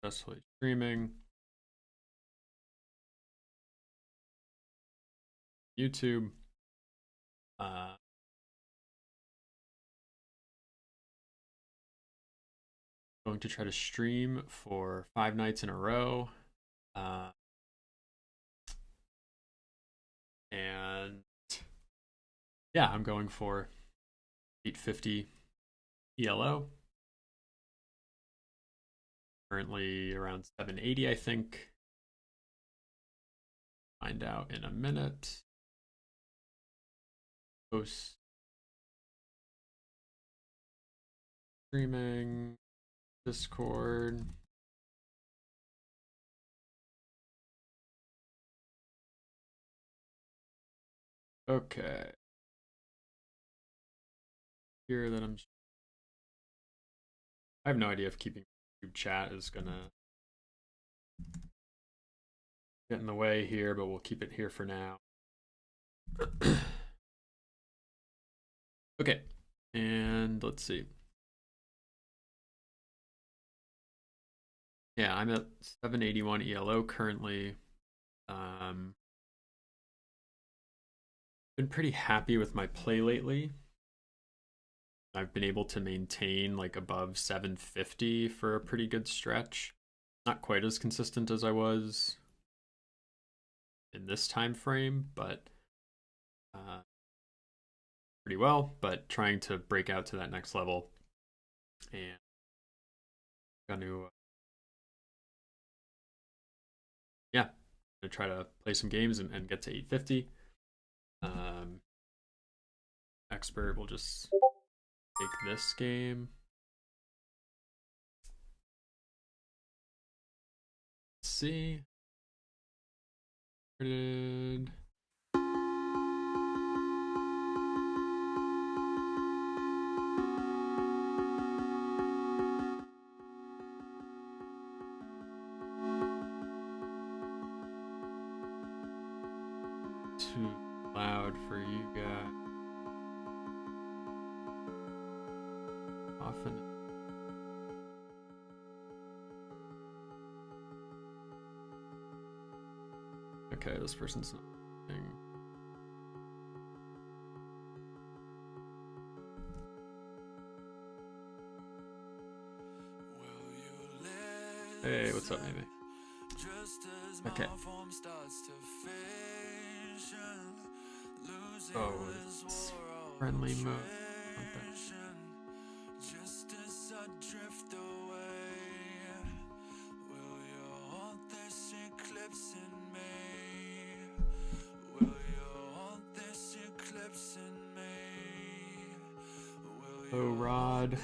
successfully streaming. YouTube. Going to try to stream for 5 nights in a row. And yeah, I'm going for 850 ELO. Currently around 780, I think. Find out in a minute. Post streaming, Discord. Okay. Here that I have no idea if keeping YouTube chat is gonna get in the way here, but we'll keep it here for now. Okay, and let's see. Yeah, I'm at 781 ELO currently. Been pretty happy with my play lately. I've been able to maintain like above 750 for a pretty good stretch. Not quite as consistent as I was in this time frame, but pretty well. But trying to break out to that next level, and going to yeah, gonna try to play some games and get to 850. Expert will just take this game. Let's see. Started. Too loud for you guys. Often. Okay, this person's not thing. Hey, what's up, Amy? Okay. Oh, it's friendly mode. Oh, Rod.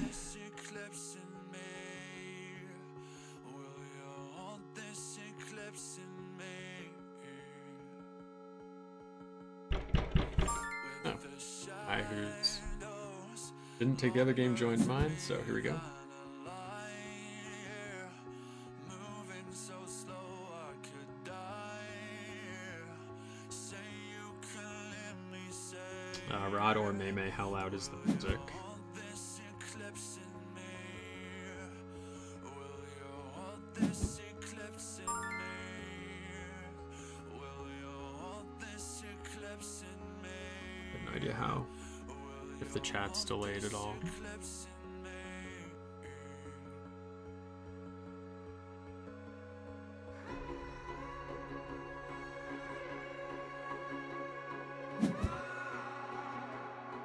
Hi, who's didn't take the other game, joined mine, so here we go. Rod or Maymay, how loud is the music? I have no idea how. If the chat's delayed at all. I'm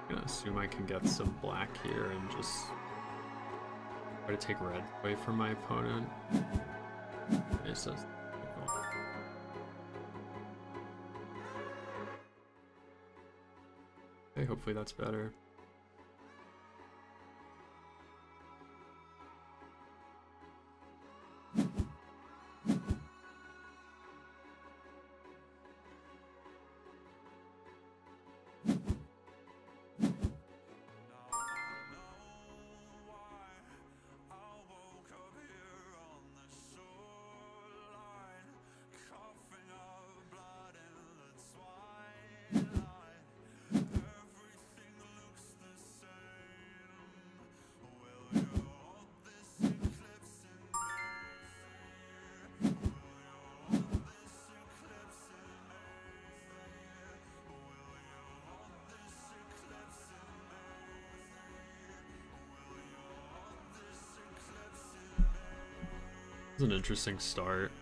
gonna assume I can get some black here and just try to take red away from my opponent. It says okay, hopefully that's better. It's an interesting start.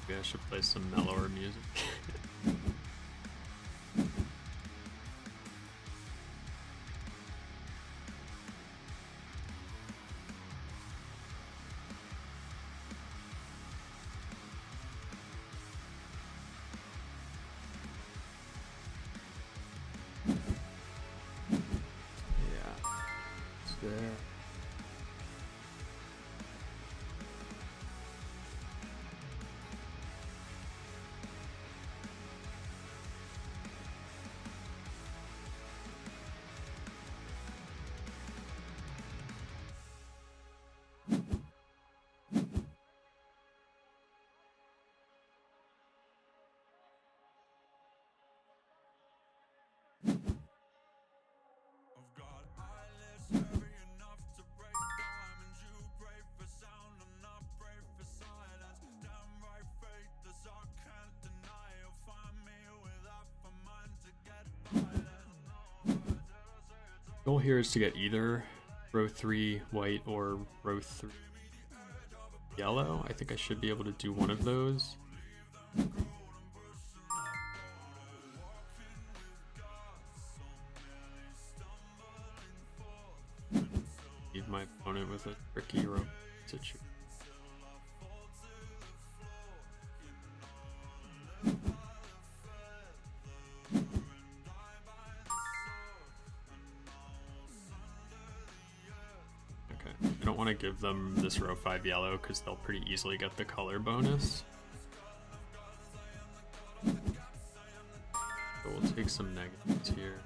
Maybe I should play some mellower music. There. Goal here is to get either row 3 white or row 3 yellow. I think I should be able to do one of those. Leave my opponent with a tricky row situation. I don't want to give them this row 5 yellow because they'll pretty easily get the color bonus. So we'll take some negatives here.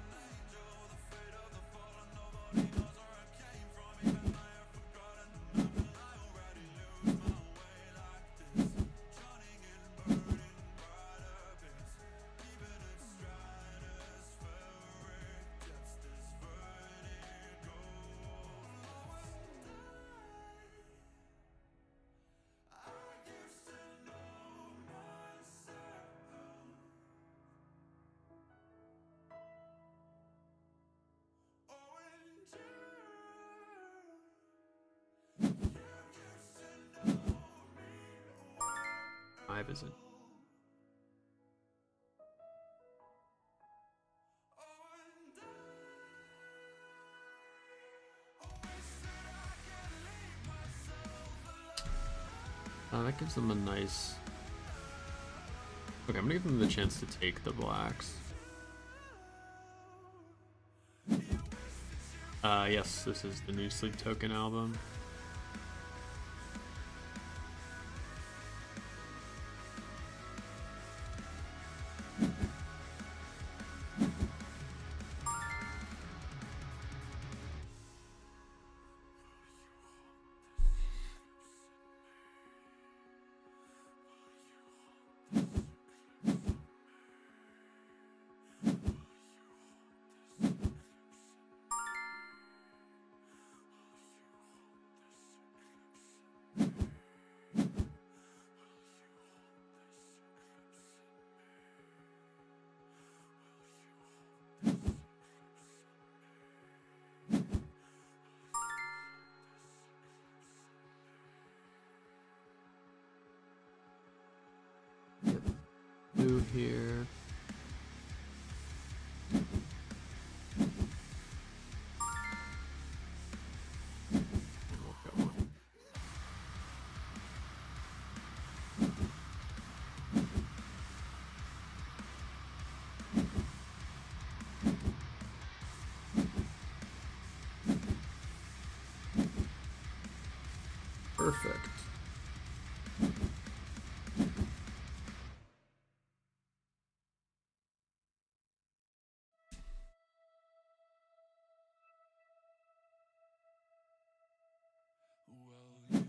Isn't. That gives them a nice... Okay, I'm gonna give them the chance to take the blacks. Yes, this is the new Sleep Token album. Blue here. Perfect.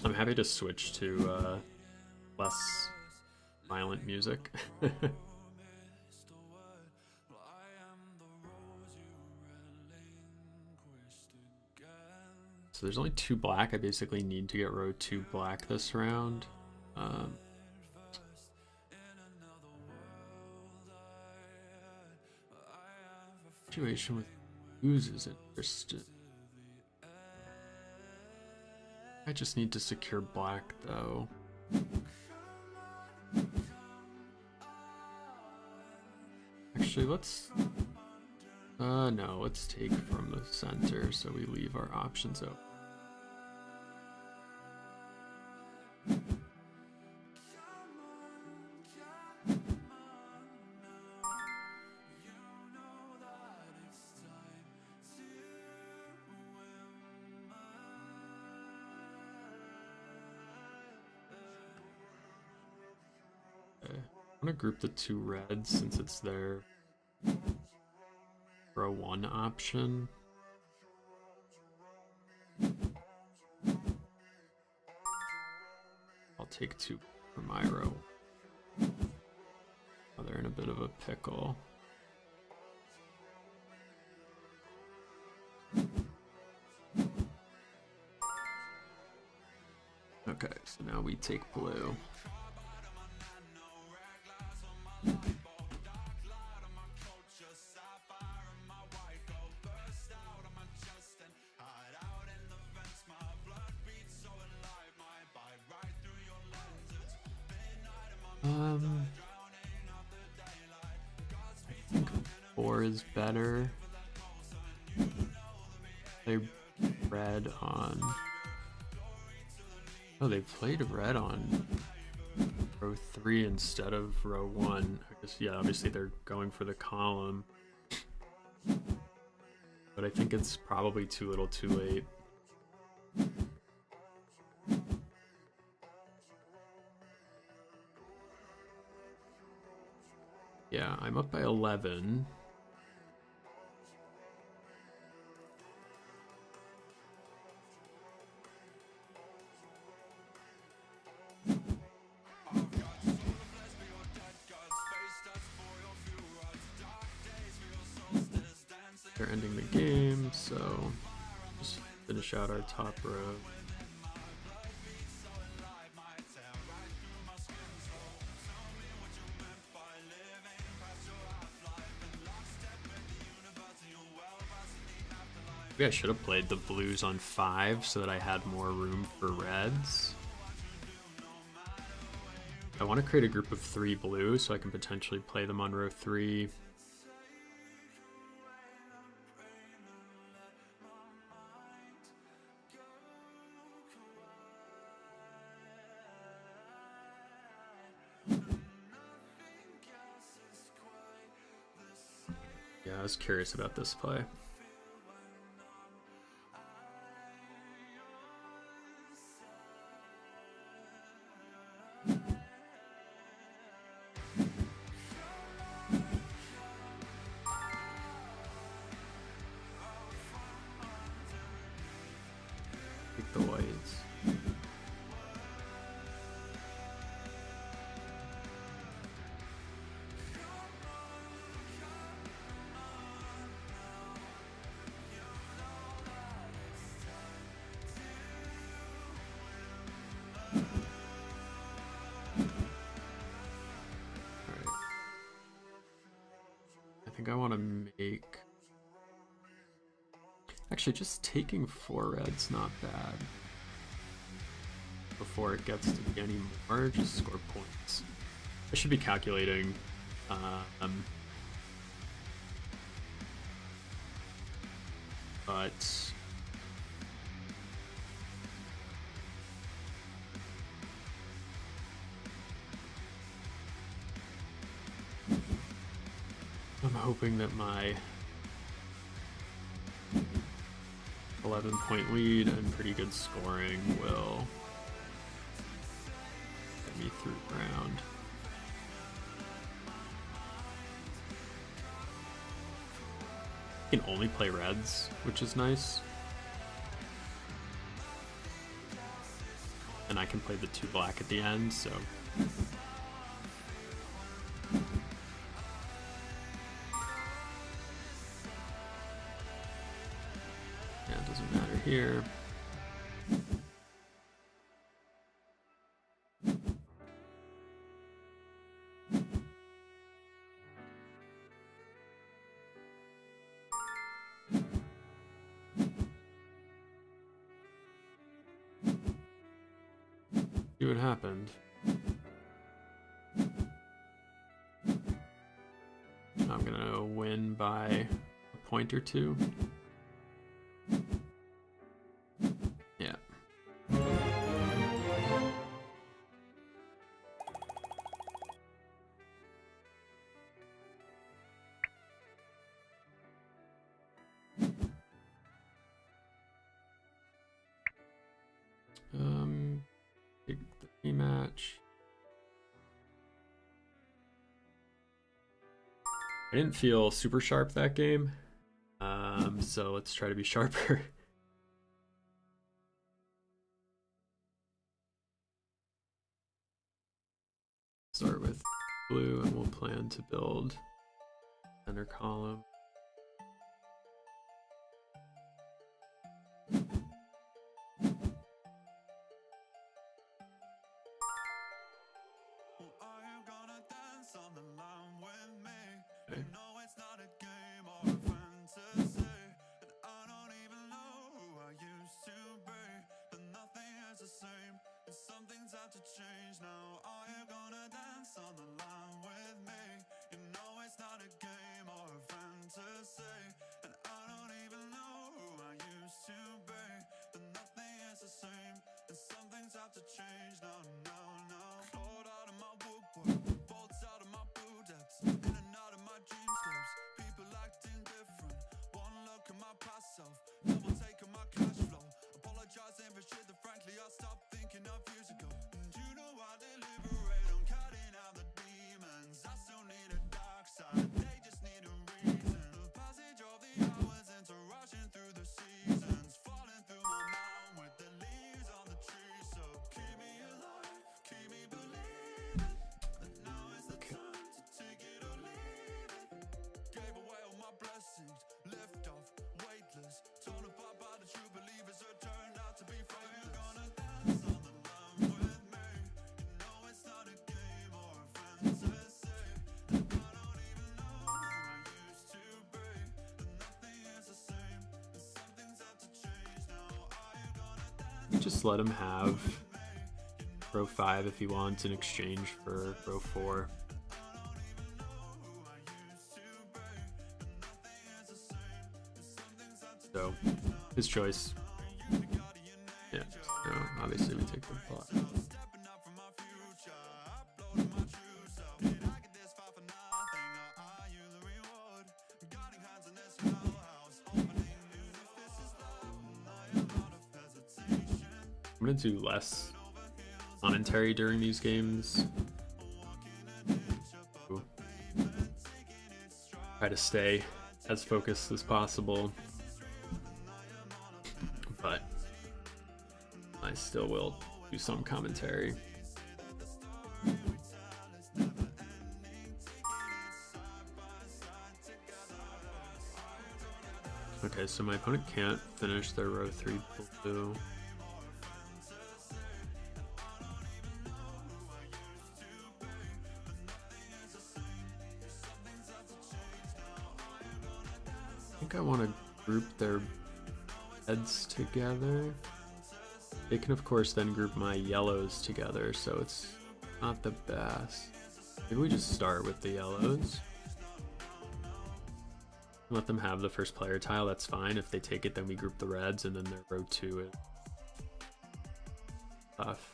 I'm happy to switch to less violent music. So there's only 2 black. I basically need to get row 2 black this round. Situation with blues is interesting. I just need to secure black though. Actually, let's no, let's take from the center so we leave our options open. I'm gonna group the 2 reds since it's their row 1 option. I'll take 2 for my row. Oh, they're in a bit of a pickle. Okay, so now we take blue. I think 4 is better. They red on. Oh, they played red on row 3 instead of row 1. I guess, yeah, obviously they're going for the column. But I think it's probably too little too late. Yeah, I'm up by 11. They're ending the game, so just finish out our top row. Maybe I should have played the blues on 5 so that I had more room for reds. I want to create a group of 3 blue so I can potentially play them on row 3. Yeah, I was curious about this play. Take the whites. I think I want to make... Actually, just taking 4 red's not bad. Before it gets to be any more, just score points. I should be calculating. But... I'm hoping that my 11-point lead and pretty good scoring will get me through the round. I can only play reds, which is nice. And I can play the 2 black at the end, so... Yeah, it doesn't matter here. see what happened. I'm gonna win by a point or two. Yeah. Take the rematch. I didn't feel super sharp that game, so let's try to be sharper. Start with blue, and we'll plan to build center column. Just let him have row 5 if he wants in exchange for row 4. So, his choice. Yeah, so obviously we take the plot. I'm gonna do less commentary during these games. Ooh. Try to stay as focused as possible, but I still will do some commentary. Okay, so my opponent can't finish their row 3 blue. I think I want to group their reds together. They can of course then group my yellows together, so it's not the best. Maybe we just start with the yellows. Let them have the first player tile, that's fine. If they take it, then we group the reds, and then their row 2 is tough.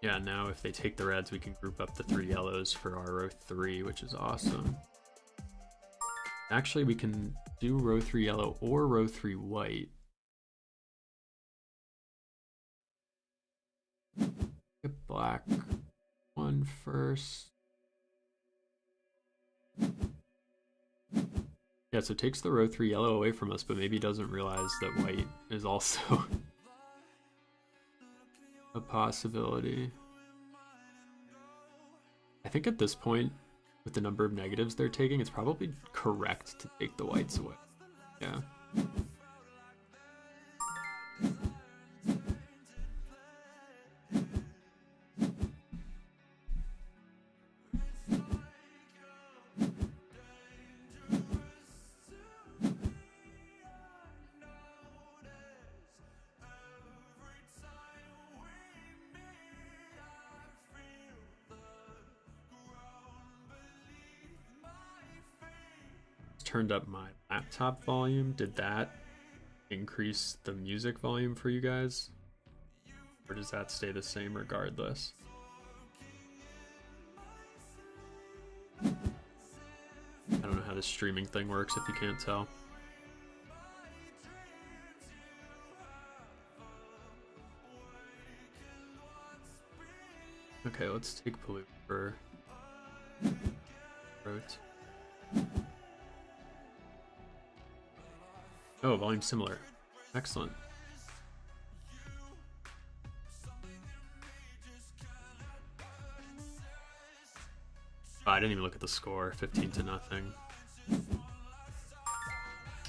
Yeah, now if they take the reds, we can group up the 3 yellows for our row 3, which is awesome. Actually, we can do row 3 yellow or row 3 white. Get black one first. Yeah, so it takes the row 3 yellow away from us, but maybe doesn't realize that white is also a possibility. I think at this point, with the number of negatives they're taking, it's probably correct to take the whites away. Yeah. turned up my laptop volume, did that increase the music volume for you guys? Or does that stay the same regardless? I don't know how this streaming thing works if you can't tell. Okay, let's take Pollute for Rote. Oh, volume similar. Excellent. Oh, I didn't even look at the score. 15-0.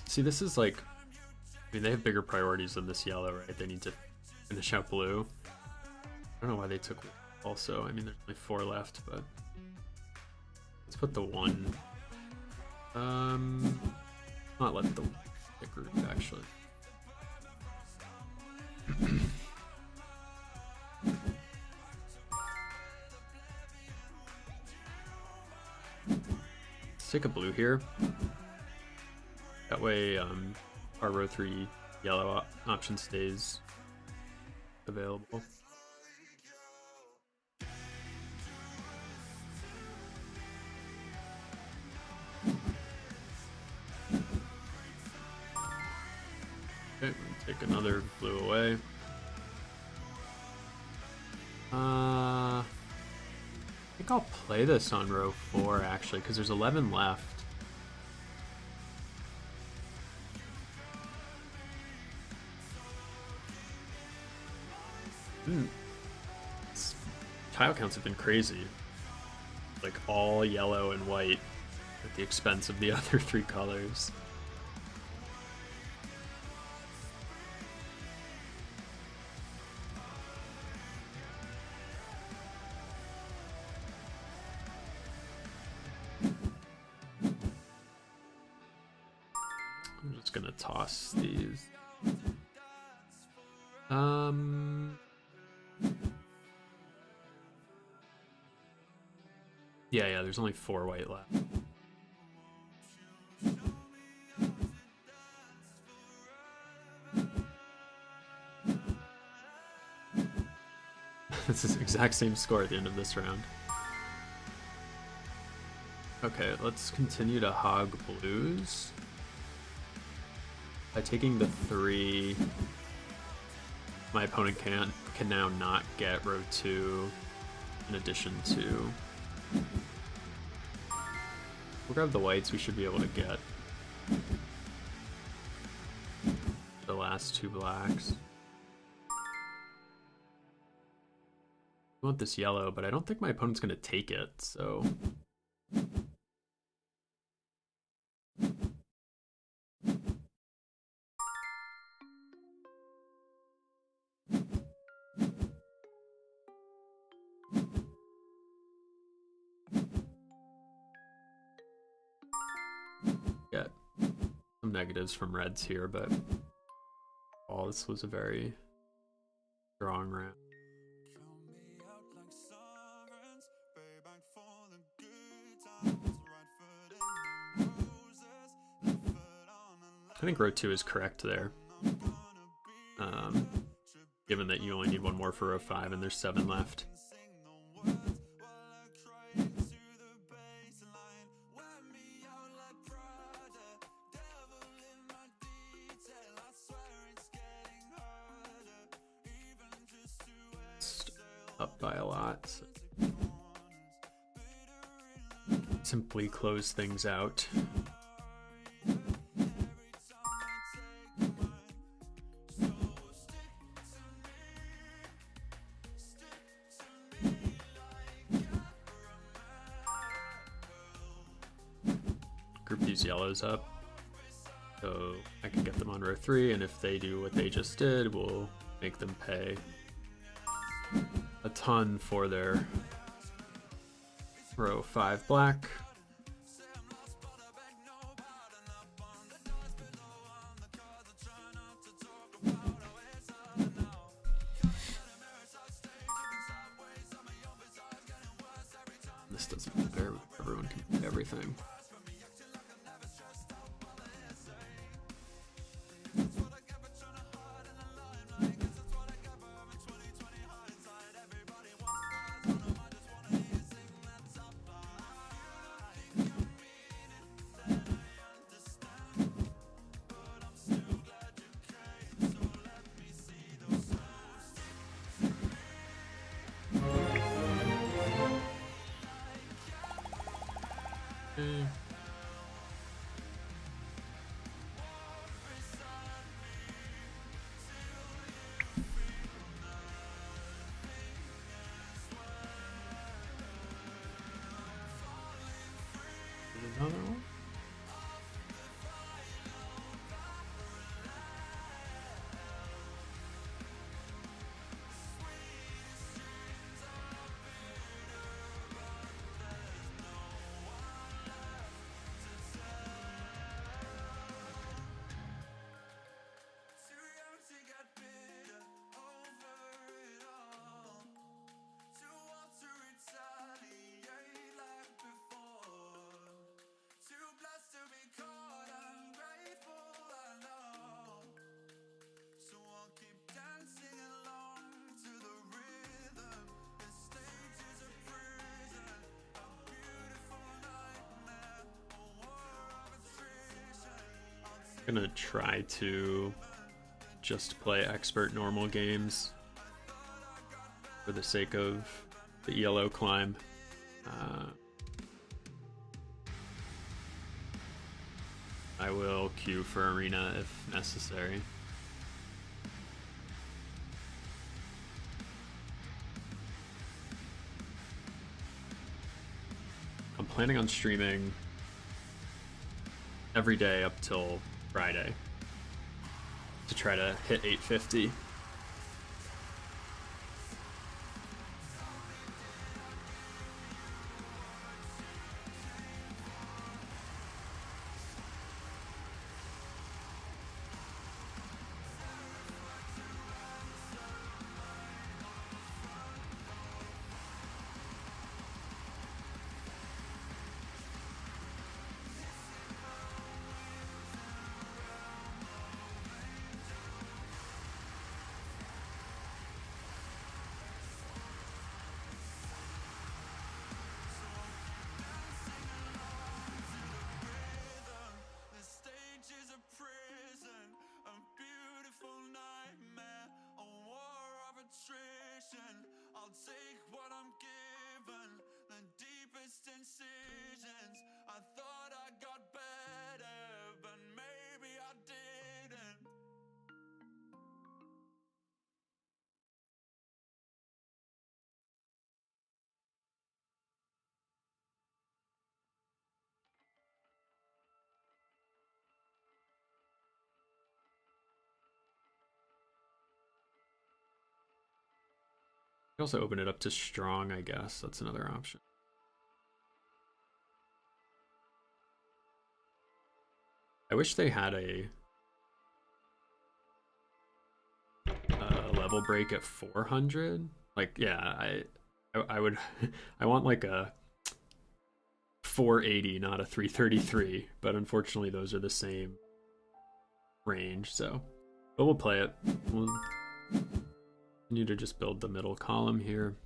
See, this is like, I mean, they have bigger priorities than this yellow, right? They need to finish out blue. I don't know why they took also. I mean, there's only 4 left, but let's put the 1. Not let the group actually. Let's take a blue here. That way, our row 3 yellow option stays available. Okay, take another blue away. I think I'll play this on row 4 actually, because there's 11 left. Tile counts have been crazy. Like all yellow and white at the expense of the other 3 colors. I'm just gonna toss these. Yeah, there's only 4 white left. This is the exact same score at the end of this round. Okay, let's continue to hog blues. By taking the 3, my opponent can now not get row 2 in addition to... We'll grab the whites, we should be able to get the last 2 blacks. I want this yellow, but I don't think my opponent's going to take it, so... Get some negatives from reds here, but oh, this was a very strong round. I think row 2 is correct there. Given that you only need 1 more for row 5 and there's 7 left. Up by a lot. So simply close things out. Group these yellows up so I can get them on row 3, and if they do what they just did, we'll make them pay a ton for their row 5 black. This doesn't matter, everyone can do everything. Okay. Another one. Gonna try to just play expert normal games for the sake of the ELO climb. I will queue for arena if necessary. I'm planning on streaming every day up till Friday to try to hit 850. You can also open it up to strong, I guess. That's another option. I wish they had a level break at 400. Like, yeah, I would I want like a 480, not a 333. But unfortunately, those are the same range. So, but we'll play it. We'll need to just build the middle column here.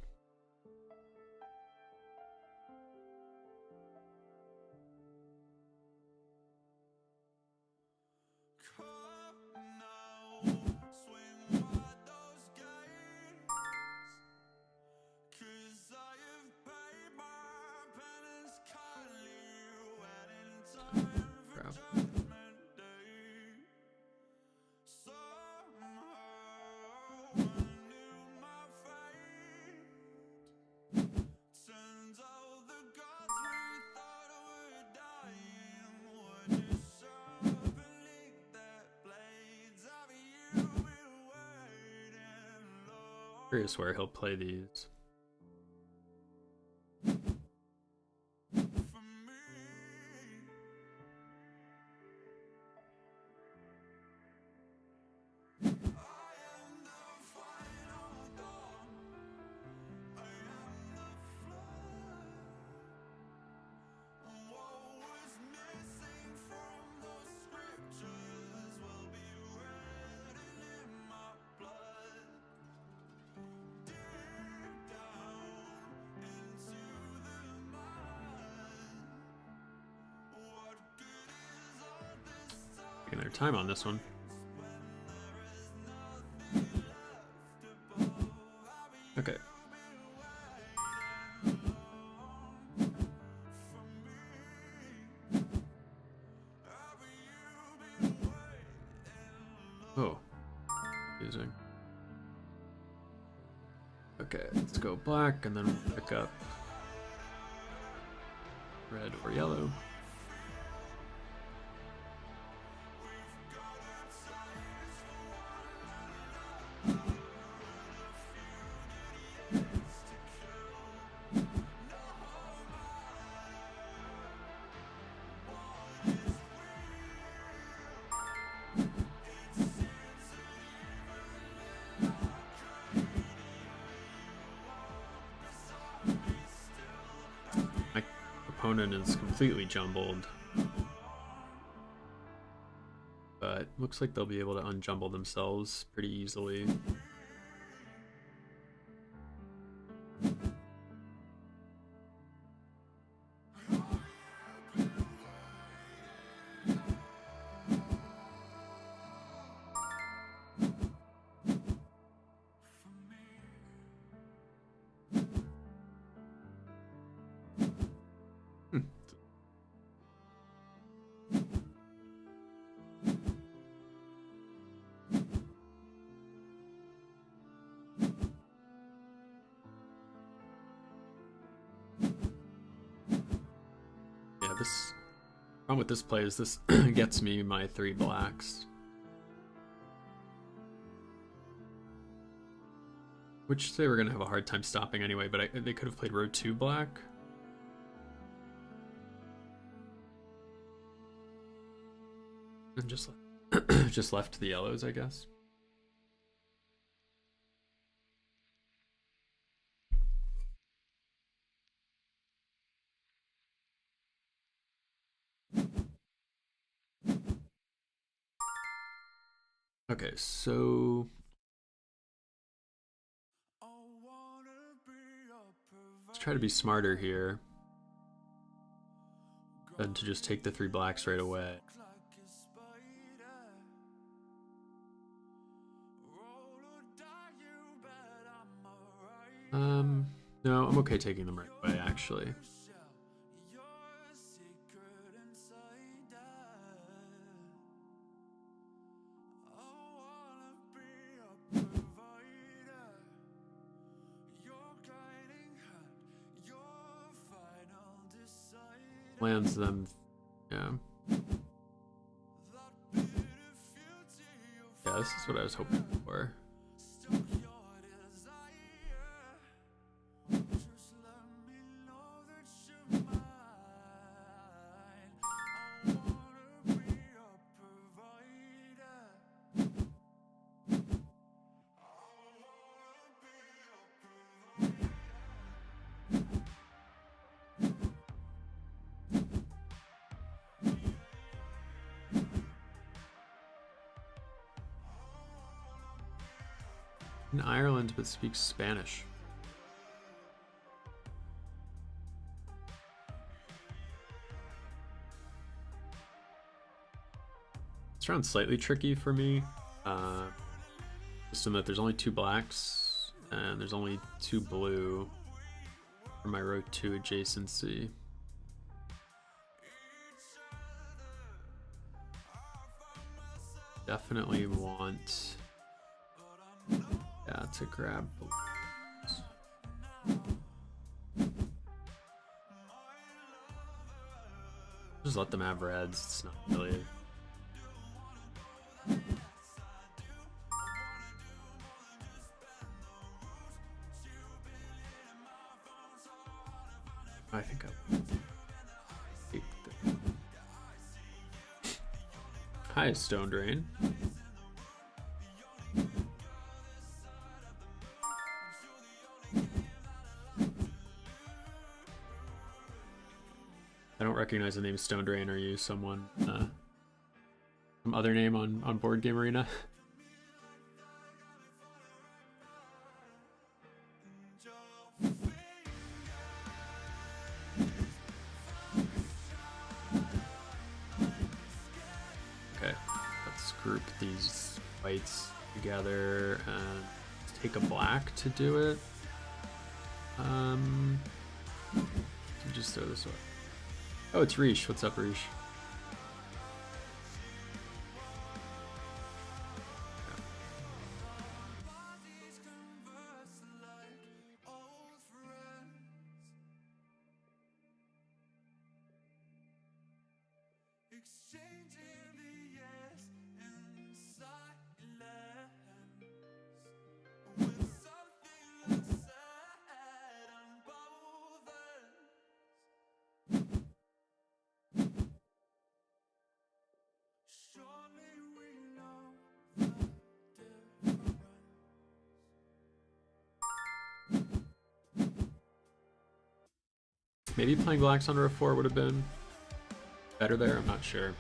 Curious where he'll play these. Taking their time on this one. Okay. black, and then we'll pick up red or yellow. My opponent is completely jumbled, but looks like they'll be able to unjumble themselves pretty easily. Yeah, this problem with this play is this gets me my 3 blacks, which they were gonna have a hard time stopping anyway. But they could have played row 2 black. And just left the yellows, I guess. Okay, so let's try to be smarter here than to just take the 3 blacks right away. No, I'm okay taking them right away, actually. Lands them, yeah. Yeah, this is what I was hoping for. In Ireland, but speaks Spanish. This round's slightly tricky for me. Just in that there's only 2 blacks and there's only 2 blue for my row 2 adjacency. Definitely want, yeah, to grab blues. Just let them have reds. It's not really. I think I'll take the... Hi, Stone Drain. I don't recognize the name Stone Drain. Are you someone, some other name on Board Game Arena? Okay, let's group these whites together and take a black to do it. Just throw this away. Oh, it's Rish. What's up, Rish? Maybe playing blacks on row 4 would have been better there, I'm not sure.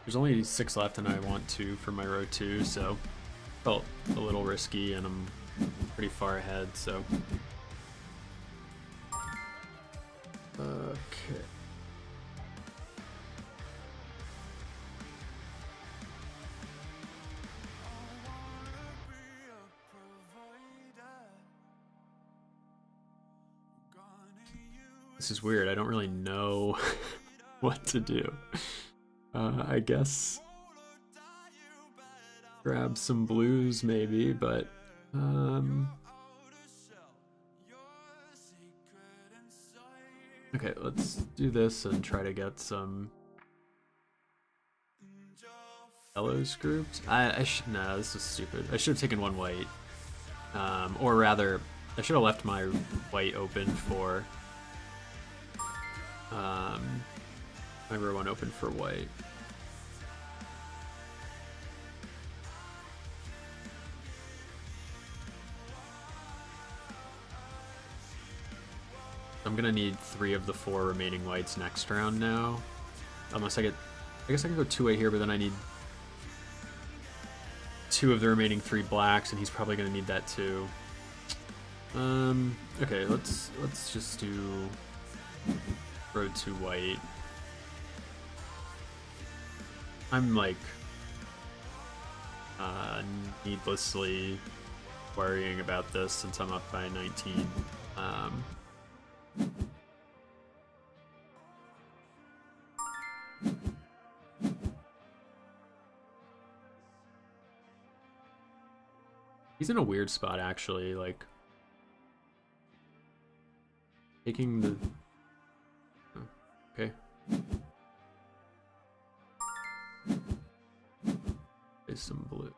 There's only 6 left and I want 2 for my row 2, so felt a little risky and I'm pretty far ahead, so. Okay. This is weird, I don't really know what to do. I guess grab some blues maybe, but okay, let's do this and try to get some yellows grouped. No, this is stupid. I should have taken one white, or rather, I should have left my white open for my row 1 open for white. I'm gonna need 3 of the 4 remaining whites next round now. Unless I guess I can go 2-way here, but then I need 2 of the remaining 3 blacks, and he's probably gonna need that too. Okay, let's just do row 2 white. I'm like needlessly worrying about this since I'm up by 19. He's in a weird spot actually, like taking the okay. There's some blue.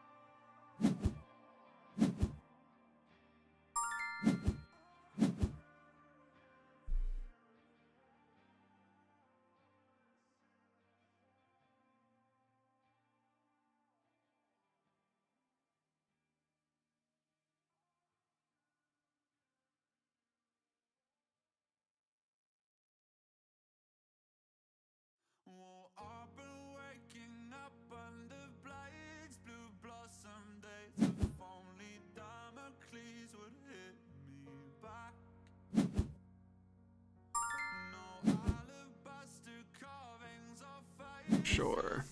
Sure.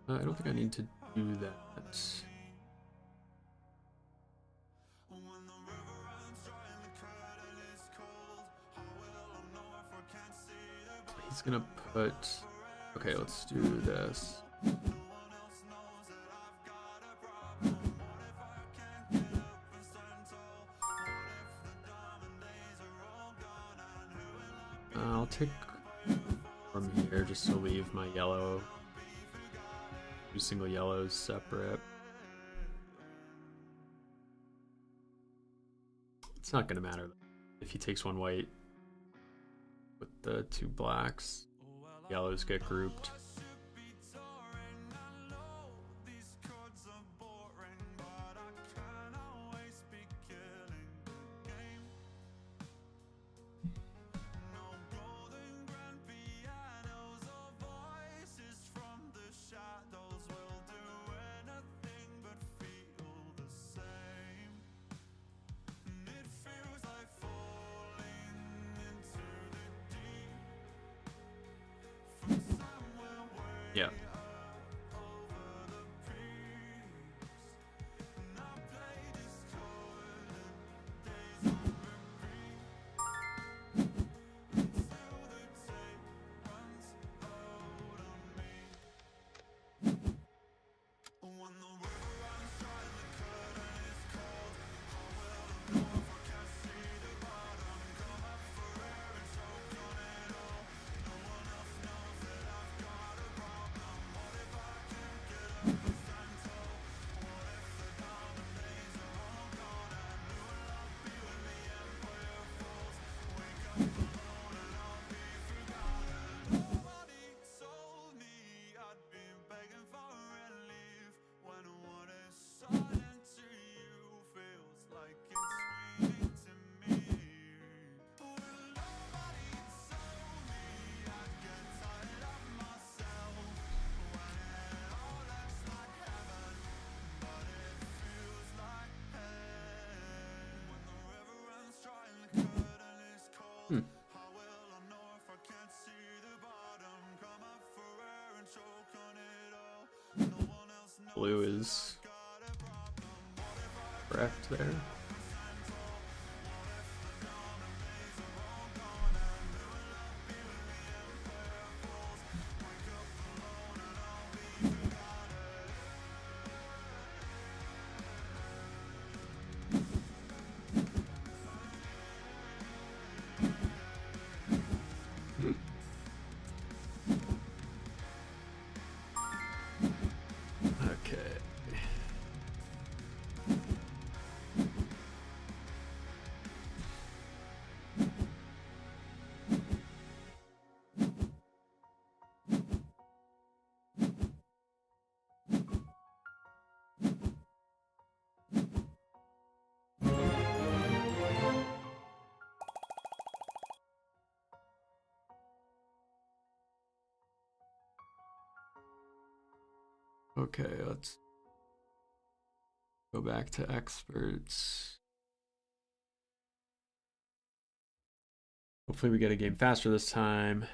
I don't think I need to do that. He's gonna put... Okay, let's do this. I'll take from here just to leave my yellow, 2 single yellows separate. It's not gonna matter if he takes 1 white with the 2 blacks. Yellows get grouped. Yeah. Blue is correct there. Okay. Okay, let's go back to experts. Hopefully we get a game faster this time.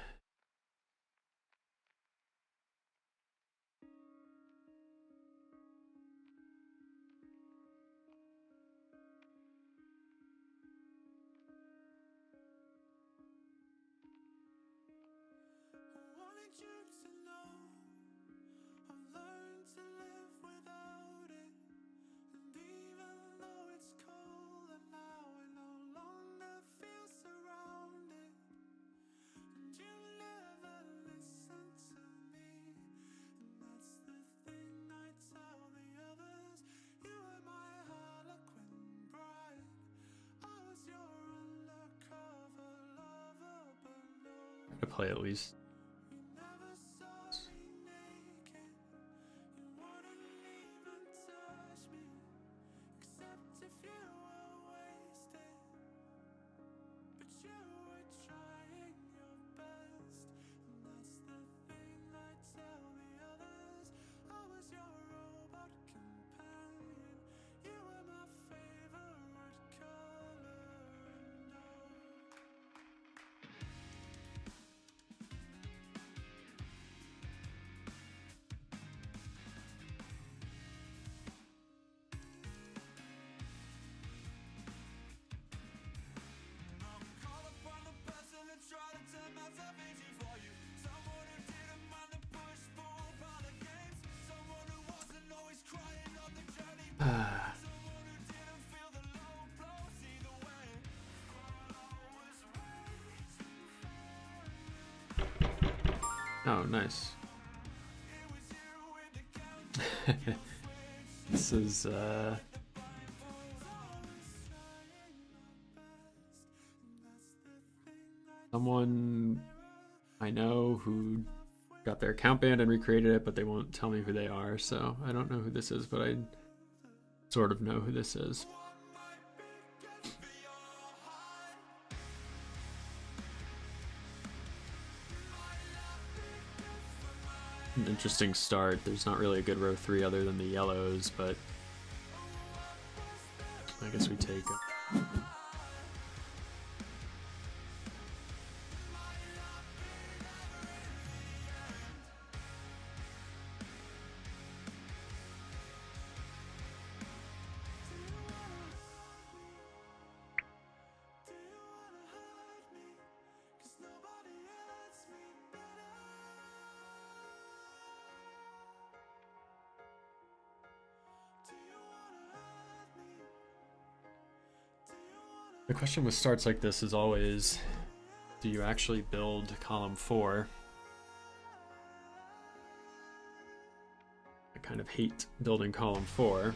To play at least. Oh, nice. This is someone I know who got their account banned and recreated it, but they won't tell me who they are, so I don't know who this is, but I sort of know who this is. An interesting start. There's not really a good row 3 other than the yellows, but I guess we take it. The question with starts like this is always, do you actually build column 4? I kind of hate building column 4.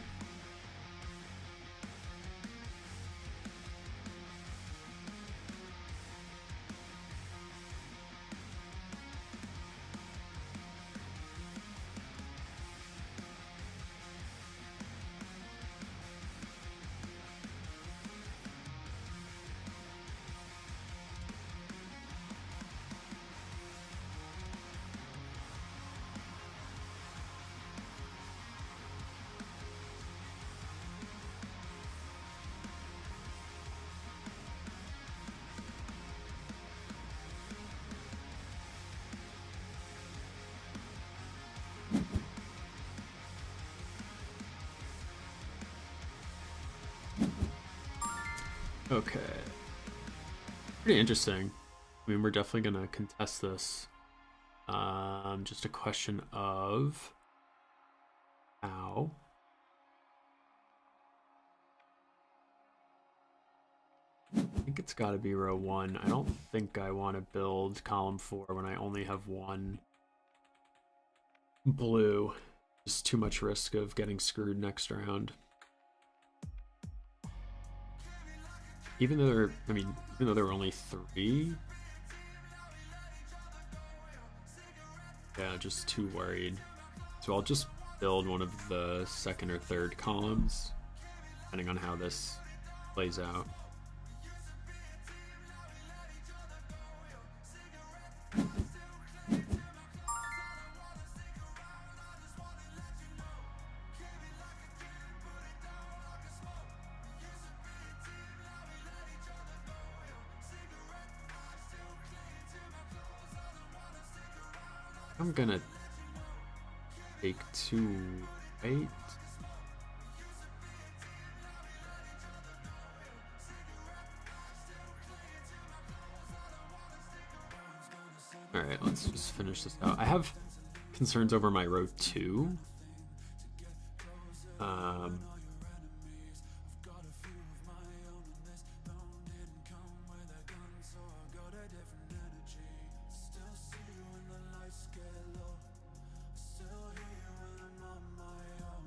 Okay. Pretty interesting. I mean, we're definitely gonna contest this. Just a question of how. I think it's got to be row 1. I don't think I want to build column 4 when I only have one blue. Just too much risk of getting screwed next round. Even though there were only 3. Yeah, just too worried. So I'll just build one of the second or third columns, depending on how this plays out. I'm gonna take 2 white. Alright, let's just finish this out. I have concerns over my row 2.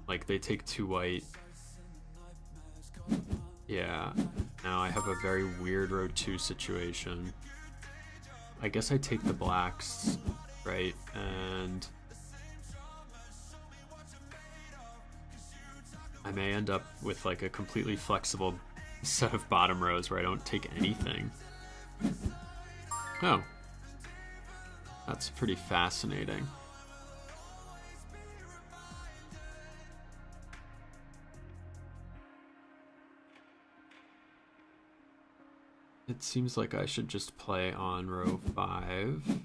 Like, they take 2 white. Yeah, now I have a very weird row 2 situation. I guess I take the blacks, right? And I may end up with like a completely flexible set of bottom rows where I don't take anything. Oh, that's pretty fascinating. It seems like I should just play on row 5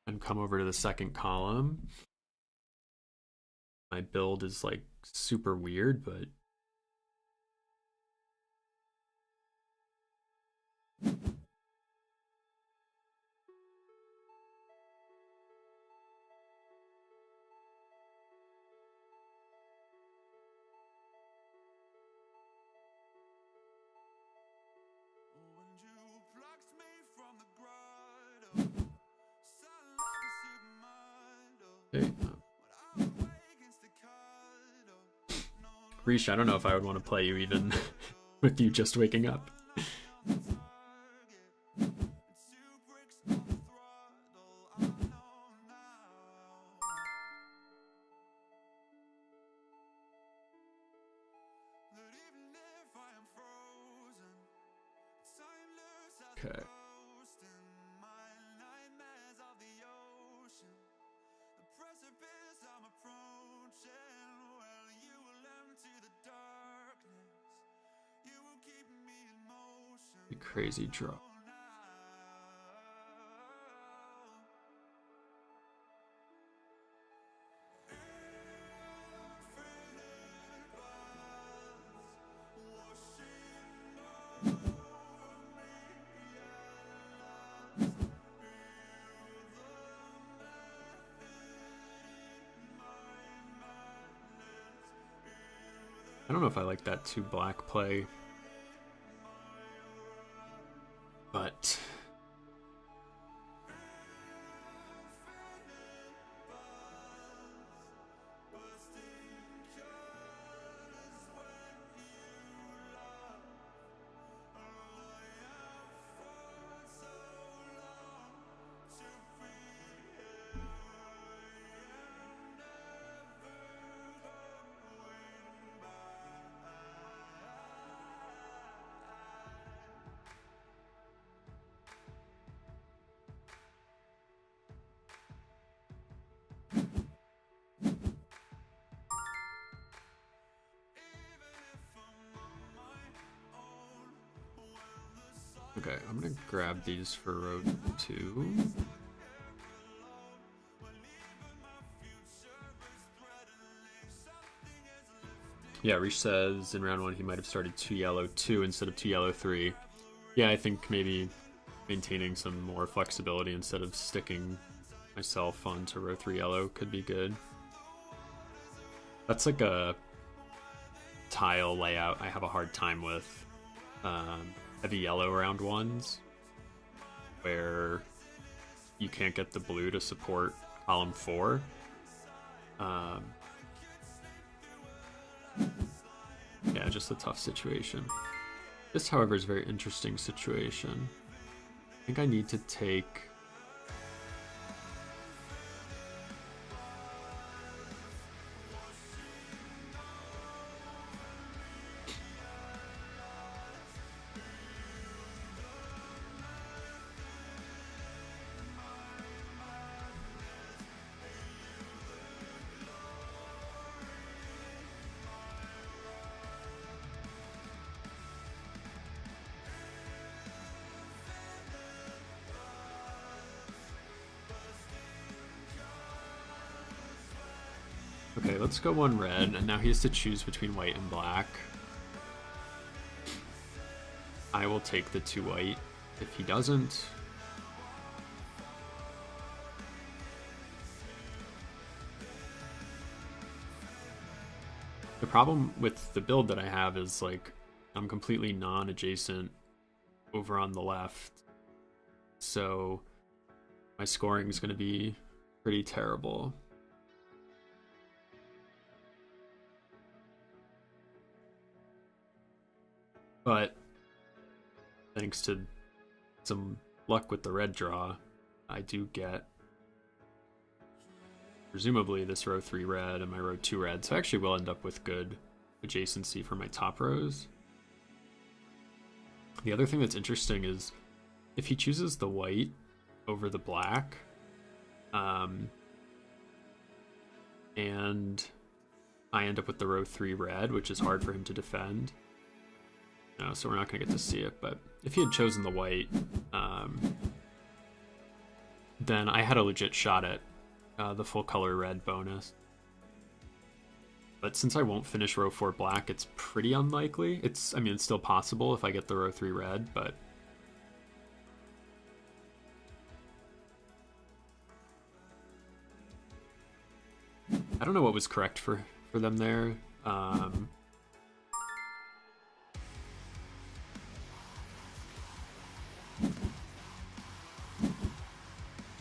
and come over to the second column. My build is like super weird, but hey. Rish, I don't know if I would want to play you even with you just waking up. Okay. Crazy draw. I don't know if I like that 2 black play, but okay, I'm gonna grab these for row 2. Yeah, Reach says in round 1 he might have started 2 yellow 2 instead of 2 yellow 3. Yeah, I think maybe maintaining some more flexibility instead of sticking myself onto row 3 yellow could be good. That's like a tile layout I have a hard time with. Heavy yellow round 1s, where you can't get the blue to support column 4. Yeah, just a tough situation. This, however, is a very interesting situation. I think I need to take... Okay, let's go 1 red, and now he has to choose between white and black. I will take the 2 white. If he doesn't... The problem with the build that I have is, like, I'm completely non-adjacent over on the left. So my scoring is going to be pretty terrible. But thanks to some luck with the red draw, I do get presumably this row 3 red and my row 2 red, so I actually will end up with good adjacency for my top rows. The other thing that's interesting is if he chooses the white over the black, and I end up with the row 3 red, which is hard for him to defend. No, so we're not going to get to see it, but if he had chosen the white, then I had a legit shot at the full color red bonus. But since I won't finish row 4 black, it's pretty unlikely. I mean, it's still possible if I get the row 3 red, but... I don't know what was correct for them there.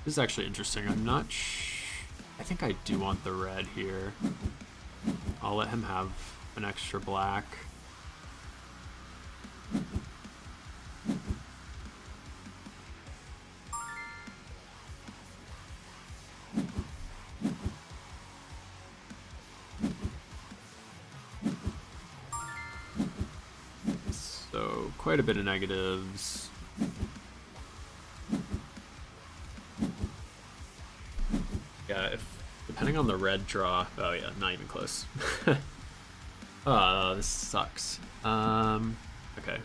This is actually interesting. I'm not I think I do want the red here. I'll let him have an extra black. So quite a bit of negatives. Yeah, depending on the red draw... Oh yeah, not even close. Oh, this sucks. Okay.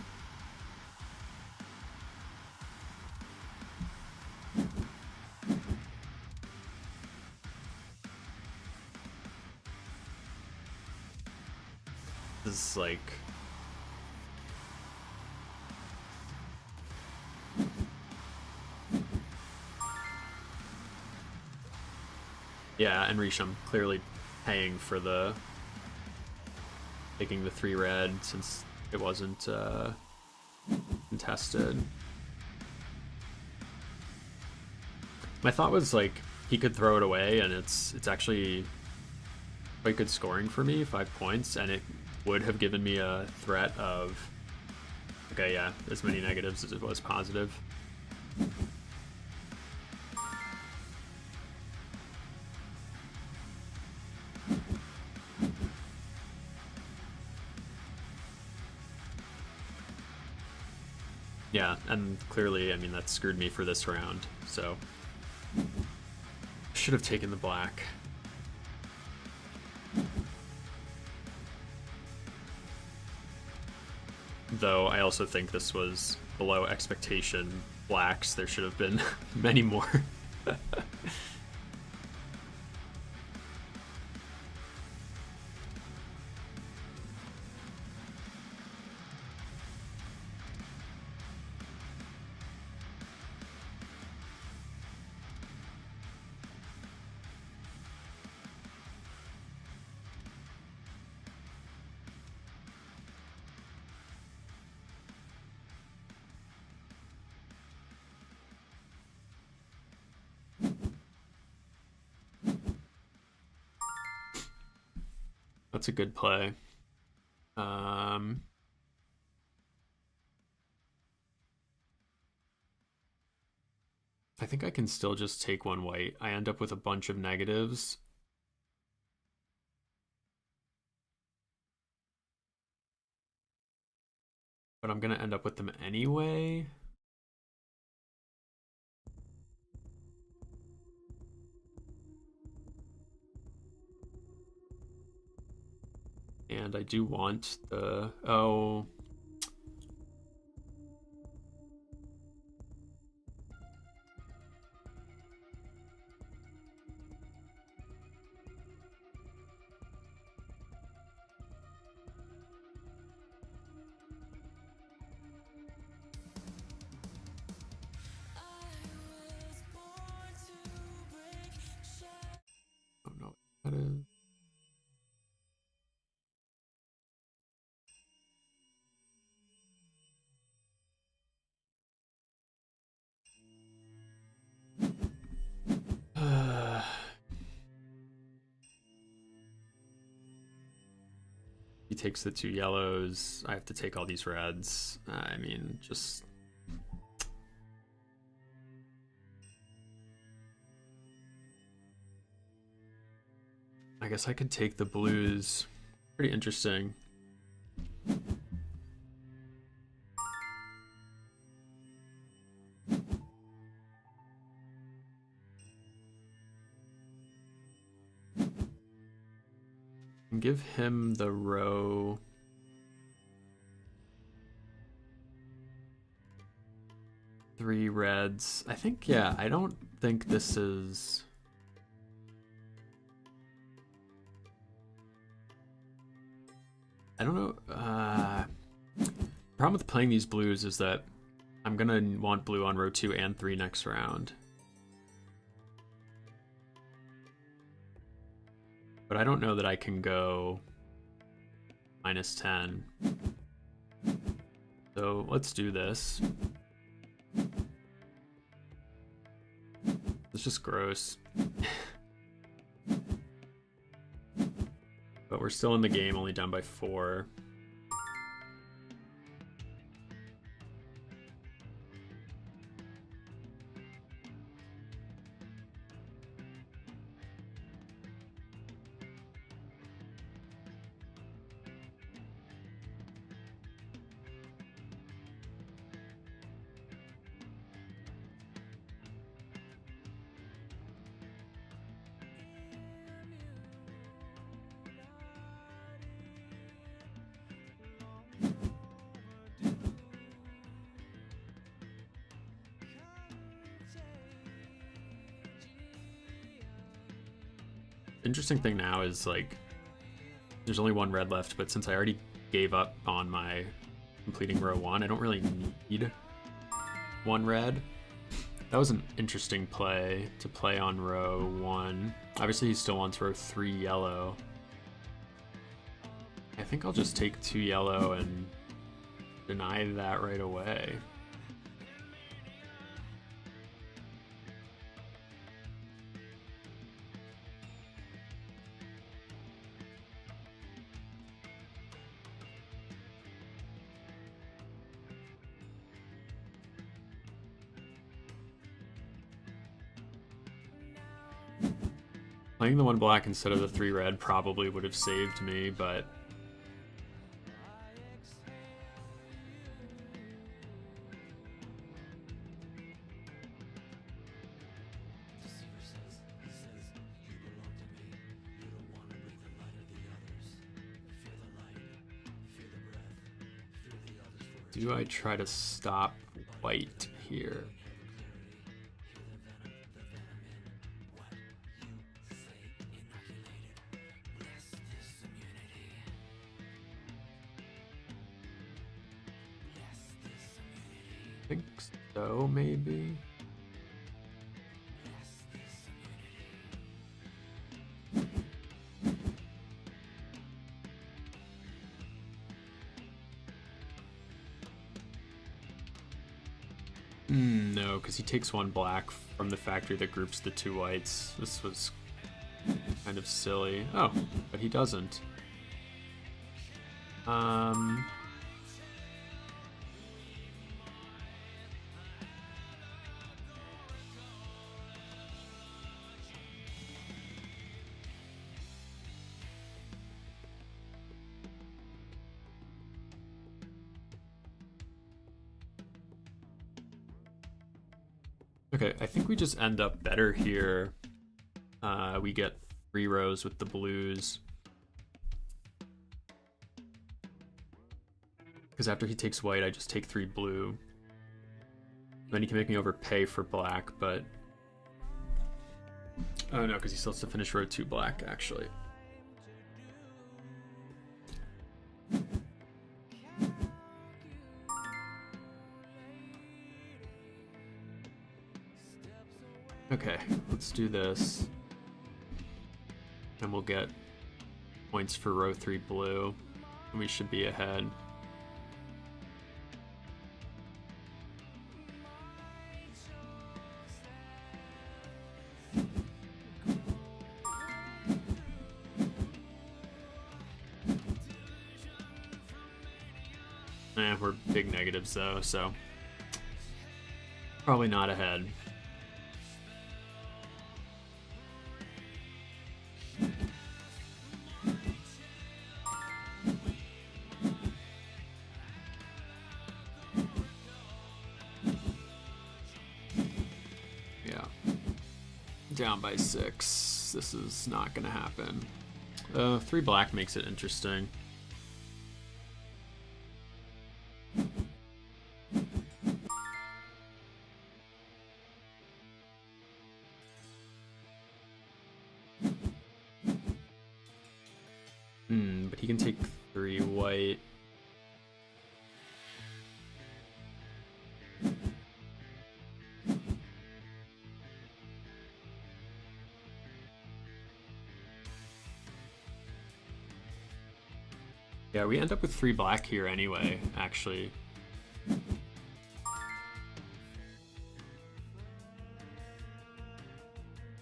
This is like... Yeah, and Risham clearly paying for taking the 3 red since it wasn't contested. My thought was like he could throw it away and it's actually quite good scoring for me, 5 points, and it would have given me a threat of, okay, yeah, as many negatives as it was positive. Yeah, and clearly, I mean, that screwed me for this round, so should have taken the black. Though I also think this was below expectation blacks. There should have been many more. That's a good play. I think I can still just take one white. I end up with a bunch of negatives. But I'm gonna end up with them anyway. And I do want the, oh. I don't know what that is. He takes the 2 yellows. I have to take all these reds. I mean, just... I guess I could take the blues. Pretty interesting. Give him the row. Three reds. I think, yeah, I don't think this is... I don't know. Problem with playing these blues is that I'm gonna want blue on row 2 and 3 next round. But I don't know that I can go -10. So let's do this. It's just gross. But we're still in the game, only down by 4. Interesting thing now is, like, there's only 1 red left, but since I already gave up on my completing row 1, I don't really need 1 red. That was an interesting play to play on row 1. Obviously he still wants row 3 yellow. I think I'll just take 2 yellow and deny that right away. Playing the 1 black instead of the 3 red probably would have saved me, but do I try to stop white here? I think so, maybe. No, because he takes 1 black from the factory that groups the 2 whites. This was kind of silly. Oh, but he doesn't. Um, okay, I think we just end up better here. We get 3 rows with the blues. Because after he takes white, I just take 3 blue. Then he can make me overpay for black, but... Oh no, because he still has to finish row 2 black, actually. Okay, let's do this. And we'll get points for row 3 blue. And we should be ahead. We're big negatives though, so probably not ahead. Yeah. Down by 6. This is not gonna happen. 3 black makes it interesting. But he can take 3 white. Yeah, we end up with 3 black here anyway, actually.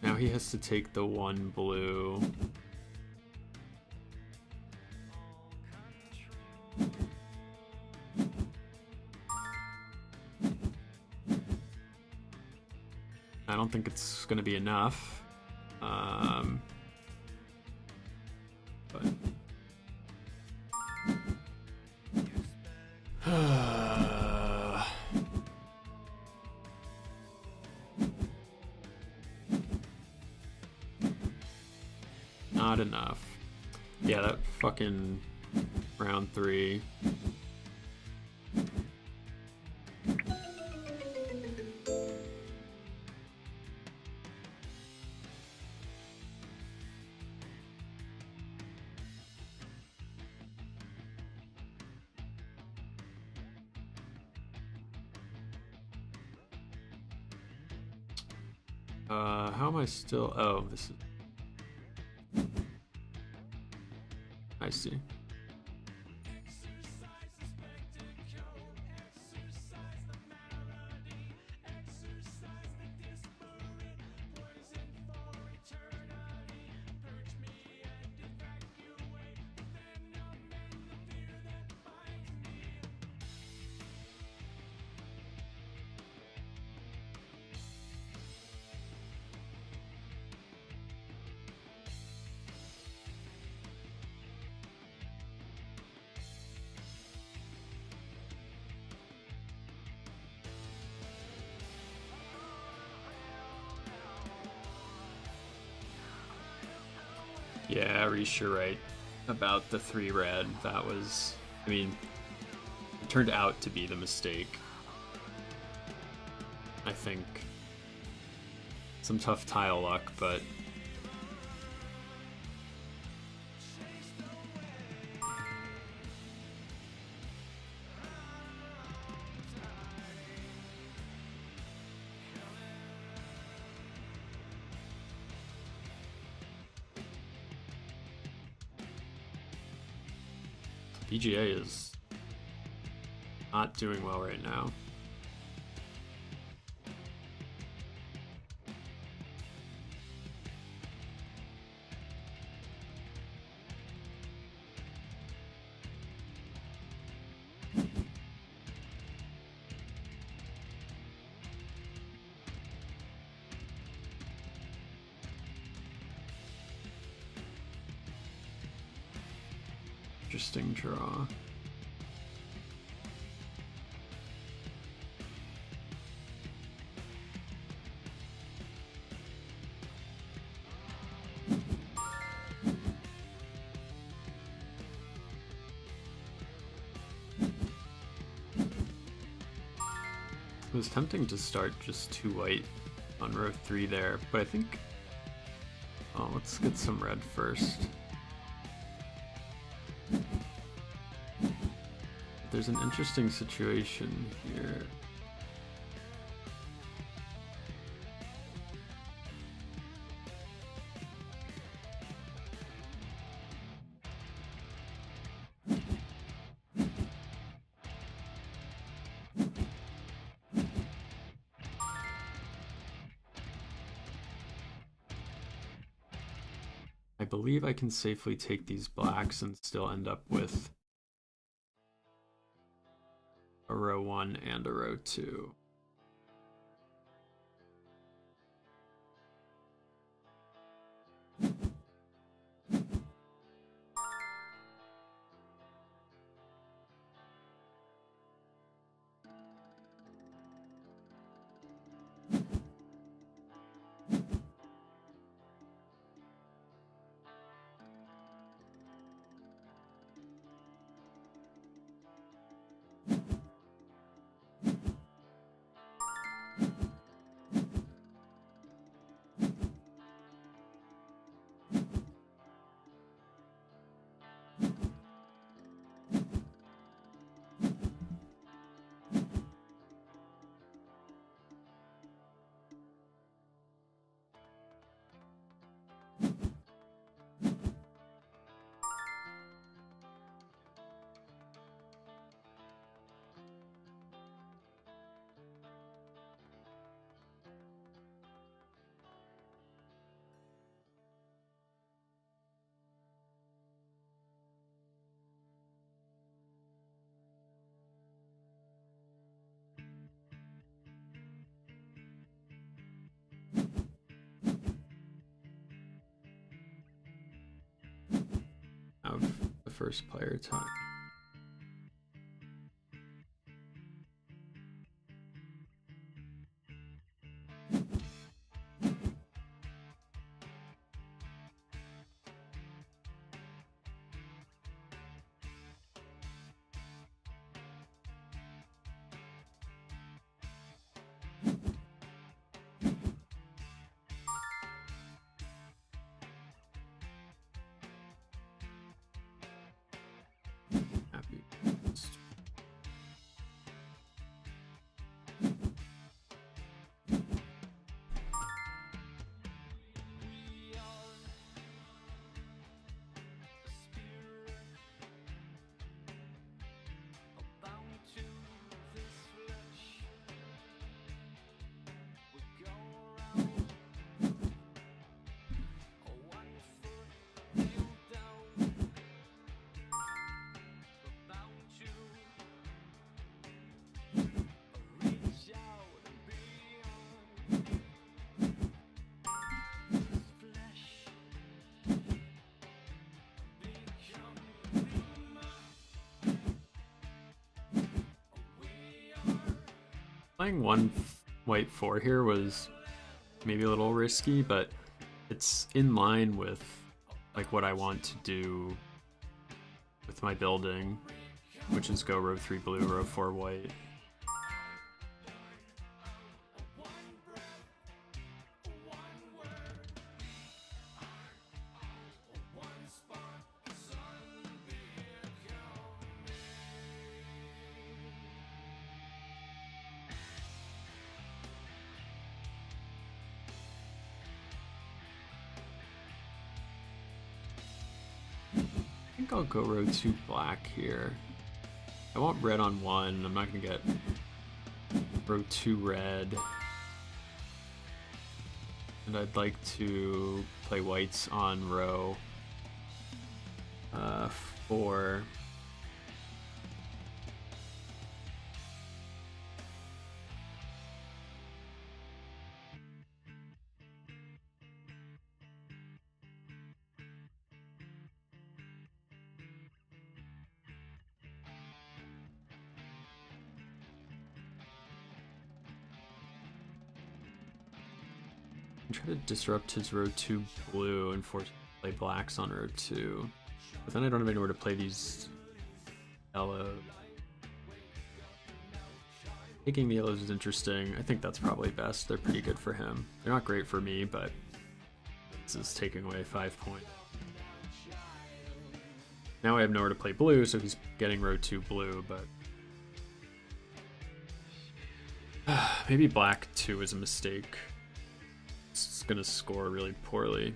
Now he has to take the 1 blue. I don't think it's going to be enough. But not enough. Yeah, that fucking round 3. How am I still? Oh, this is. I see. Yeah, Reese, you're right about the 3 red. That was, I mean, it turned out to be the mistake. I think some tough tile luck, but PGA is not doing well right now. interesting draw. It was tempting to start just 2 white on row 3 there, but I think... Oh, let's get some red first. There's an interesting situation here. I believe I can safely take these blacks and still end up with a row 1 and a row 2. Of the first player time. Happy. Playing one white 4 here was maybe a little risky, but it's in line with like what I want to do with my building, which is go row 3 blue, row 4 white. I think I'll go row 2 black here. I want red on 1. I'm not going to get row 2 red. And I'd like to play whites on row 4. Try to disrupt his row 2 blue and force him to play blacks on row 2. But then I don't have anywhere to play these yellows. Taking the yellows is interesting. I think that's probably best. They're pretty good for him. They're not great for me, but this is taking away 5 points. Now I have nowhere to play blue, so he's getting row 2 blue, but maybe black 2 is a mistake. It's gonna score really poorly.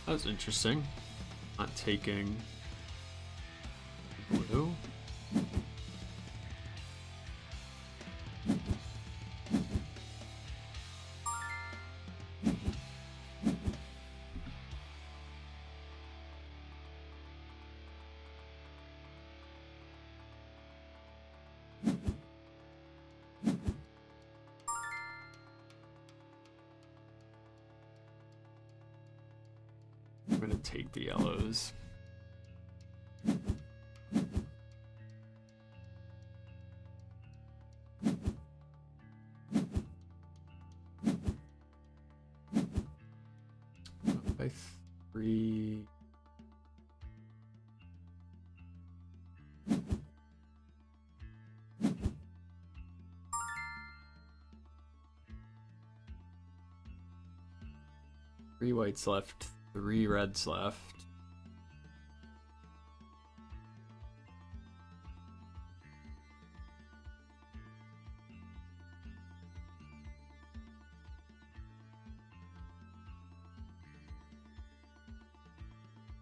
That was interesting. Not taking blue. I'm gonna take the yellows. Up by 3. Three whites left, 3 reds left.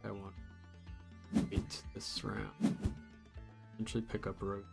I want to wait this round. Eventually pick up a road.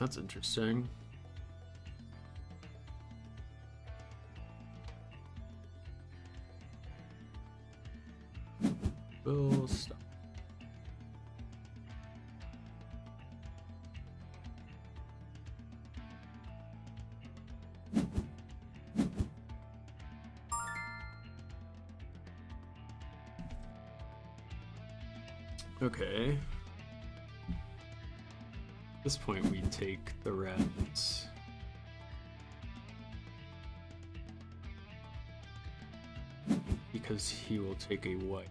That's interesting. We'll stop. Okay. At this point, we take the reds. Because he will take a white.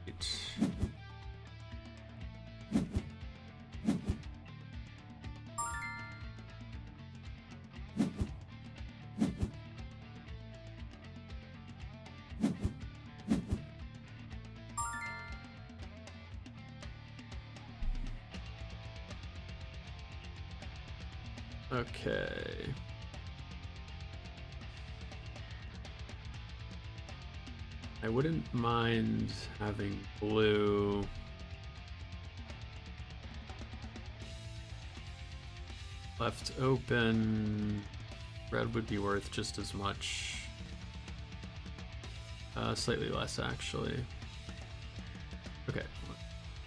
Okay. I wouldn't mind having blue. Left open. Red would be worth just as much. Slightly less, actually. Okay,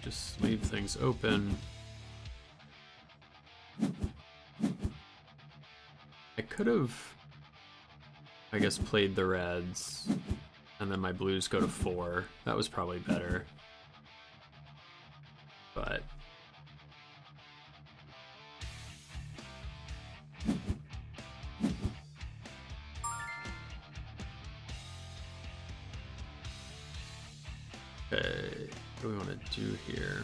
just leave things open. I could have, I guess, played the reds, and then my blues go to 4. That was probably better. But okay, what do we want to do here?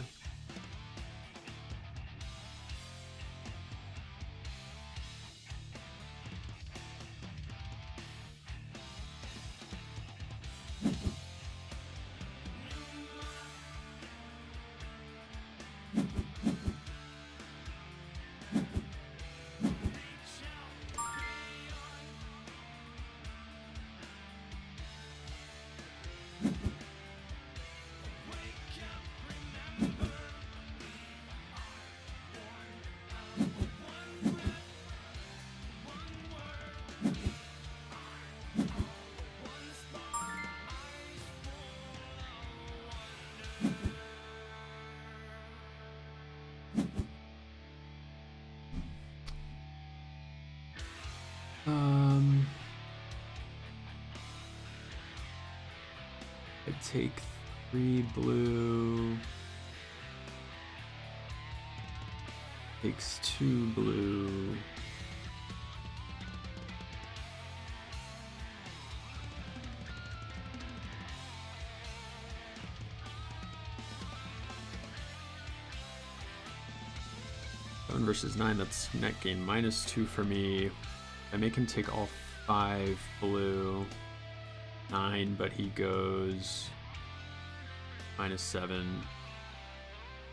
I take 3 blue. Takes 2 blue. Versus 9, that's net gain -2 for me. I make him take all 5 blue. 9, but he goes -7.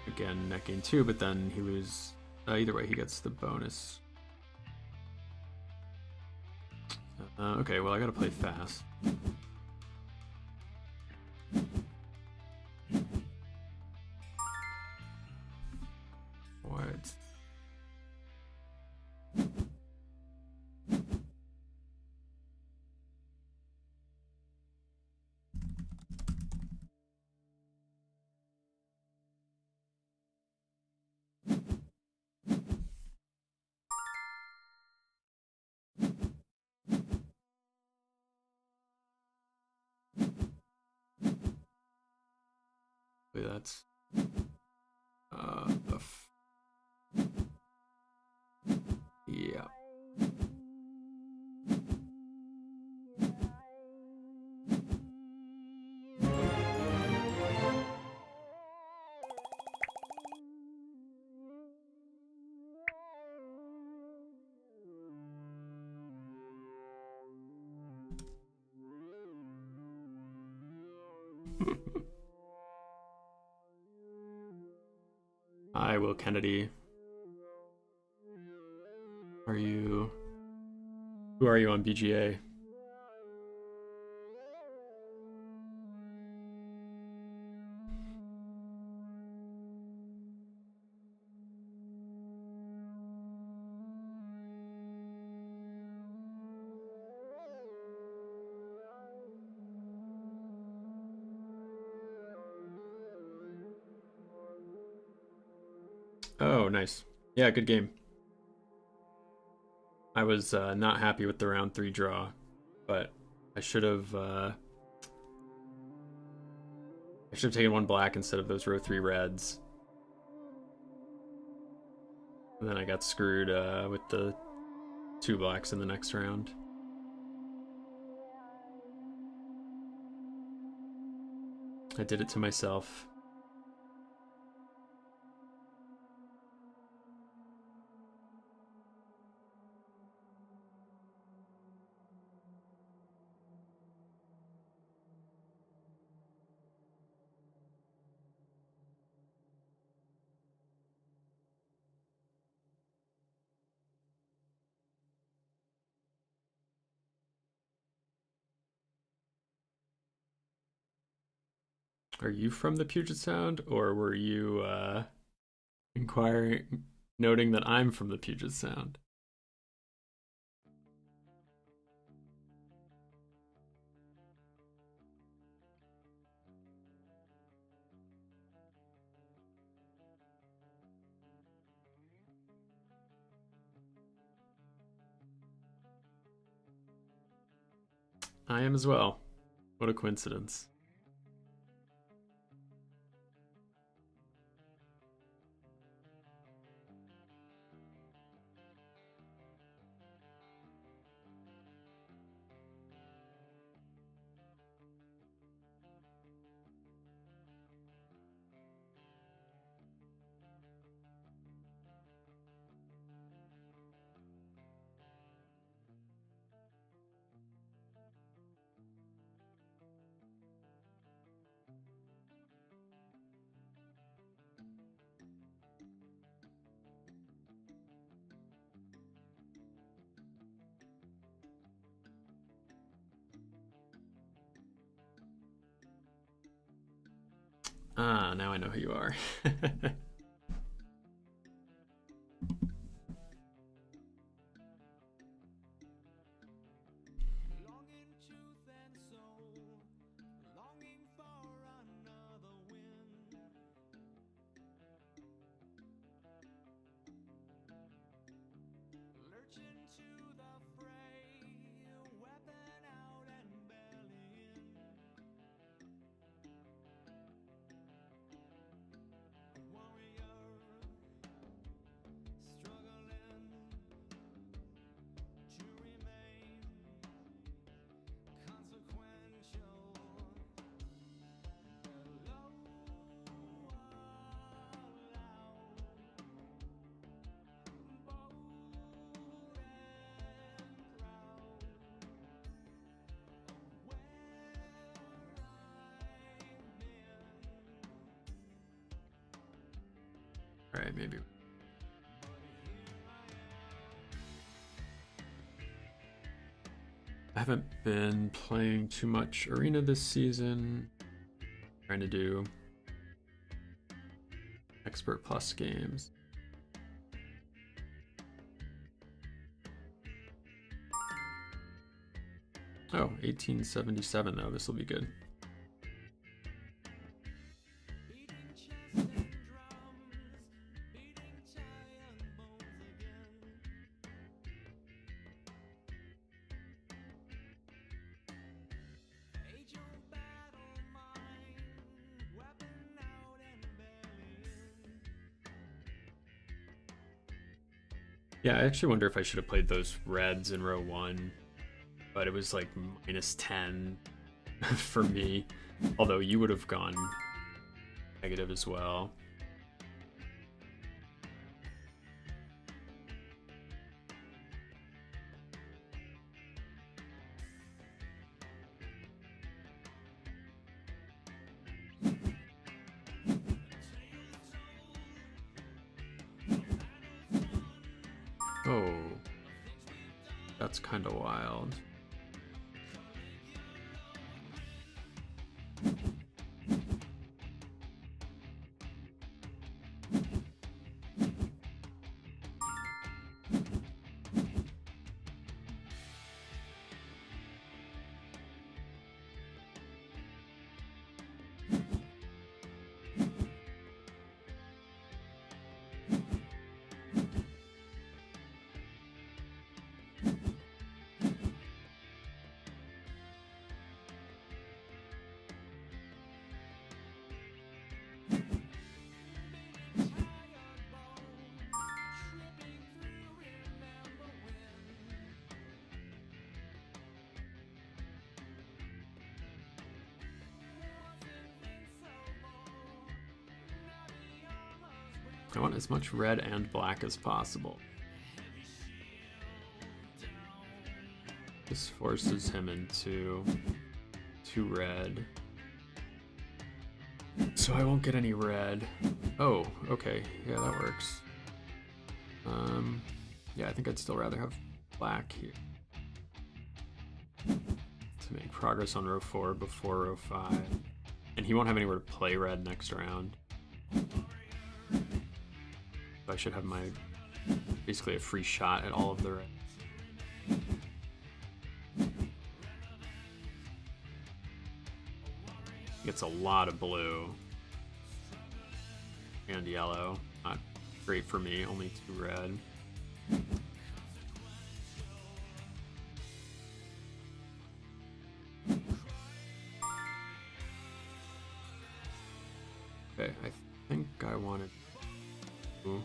Again, net gain 2, but then he loses. Either way, he gets the bonus. Okay, well, I gotta play fast. What? Wait, that's yeah. Hi, Will Kennedy. Are you? Who are you on BGA? Oh, nice. Yeah, good game. I was not happy with the round 3 draw, but I should have taken 1 black instead of those row 3 reds. And then I got screwed with the 2 blacks in the next round. I did it to myself. Are you from the Puget Sound, or were you inquiring Noting that I'm from the Puget Sound. I am as well. What a coincidence. Ah, now I know who you are. All right, maybe. I haven't been playing too much Arena this season. Trying to do Expert Plus games. Oh, 1877 though. This will be good. Yeah, I actually wonder if I should have played those reds in row one, but it was like -10 for me, although you would have gone negative as well. Oh, that's kind of wild. I want as much red and black as possible. This forces him into 2 red. So I won't get any red. Oh, okay. Yeah, that works. Yeah, I think I'd still rather have black here to make progress on row 4 before row 5. And he won't have anywhere to play red next round. I should have my basically a free shot at all of the red. Gets a lot of blue and yellow. Not great for me, only 2 red. Okay, I think I wanted to...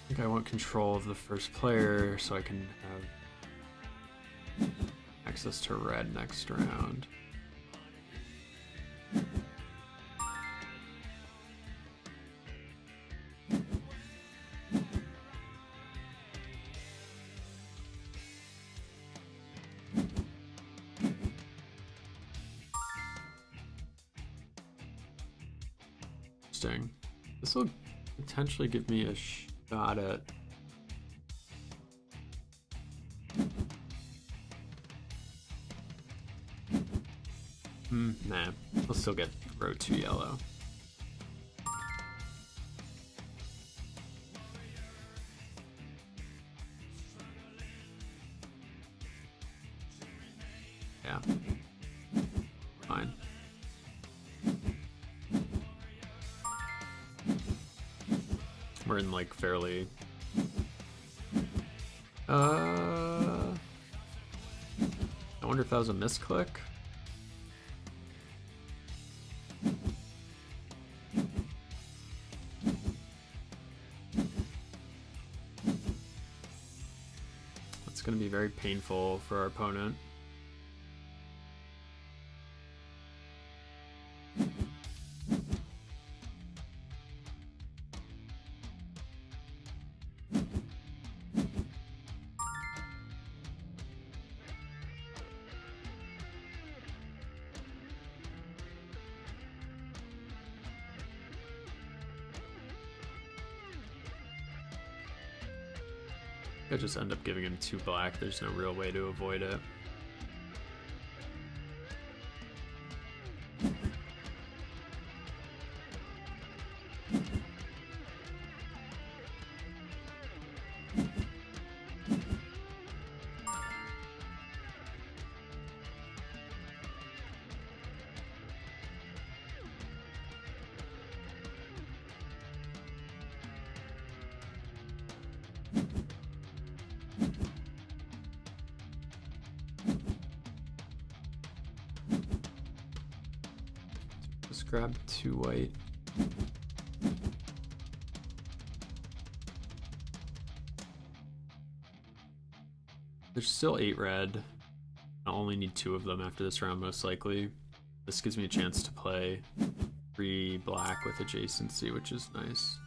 I think I want control of the first player so I can have access to red next round. Interesting. This will potentially give me a shot at... Nah, I'll still get row 2 yellow. Yeah. Fine. We're in like fairly... I wonder if that was a misclick? That's going to be very painful for our opponent. I just end up giving him 2 black. There's no real way to avoid it. Just grab 2 white. There's still 8 red. I'll only need 2 of them after this round, most likely. This gives me a chance to play 3 black with adjacency, which is nice.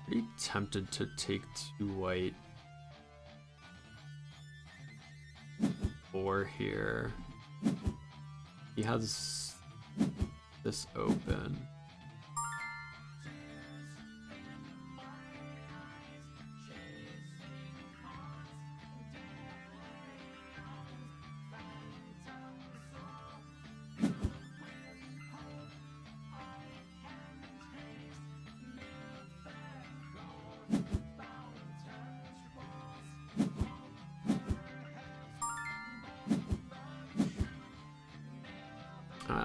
Pretty tempted to take 2 white. 4 here. He has this open.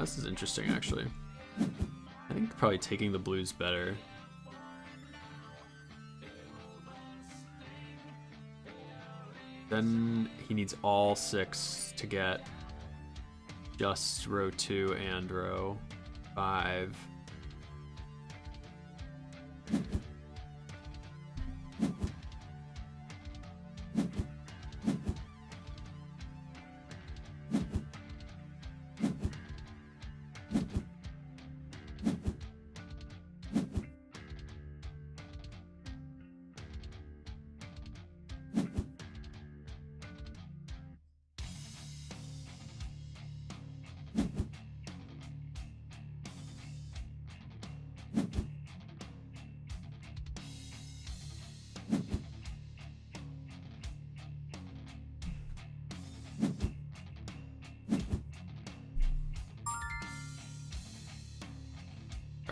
This is interesting, actually. I think probably taking the blues better. Then he needs all 6 to get just row 2 and row 5.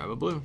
Grab a blue.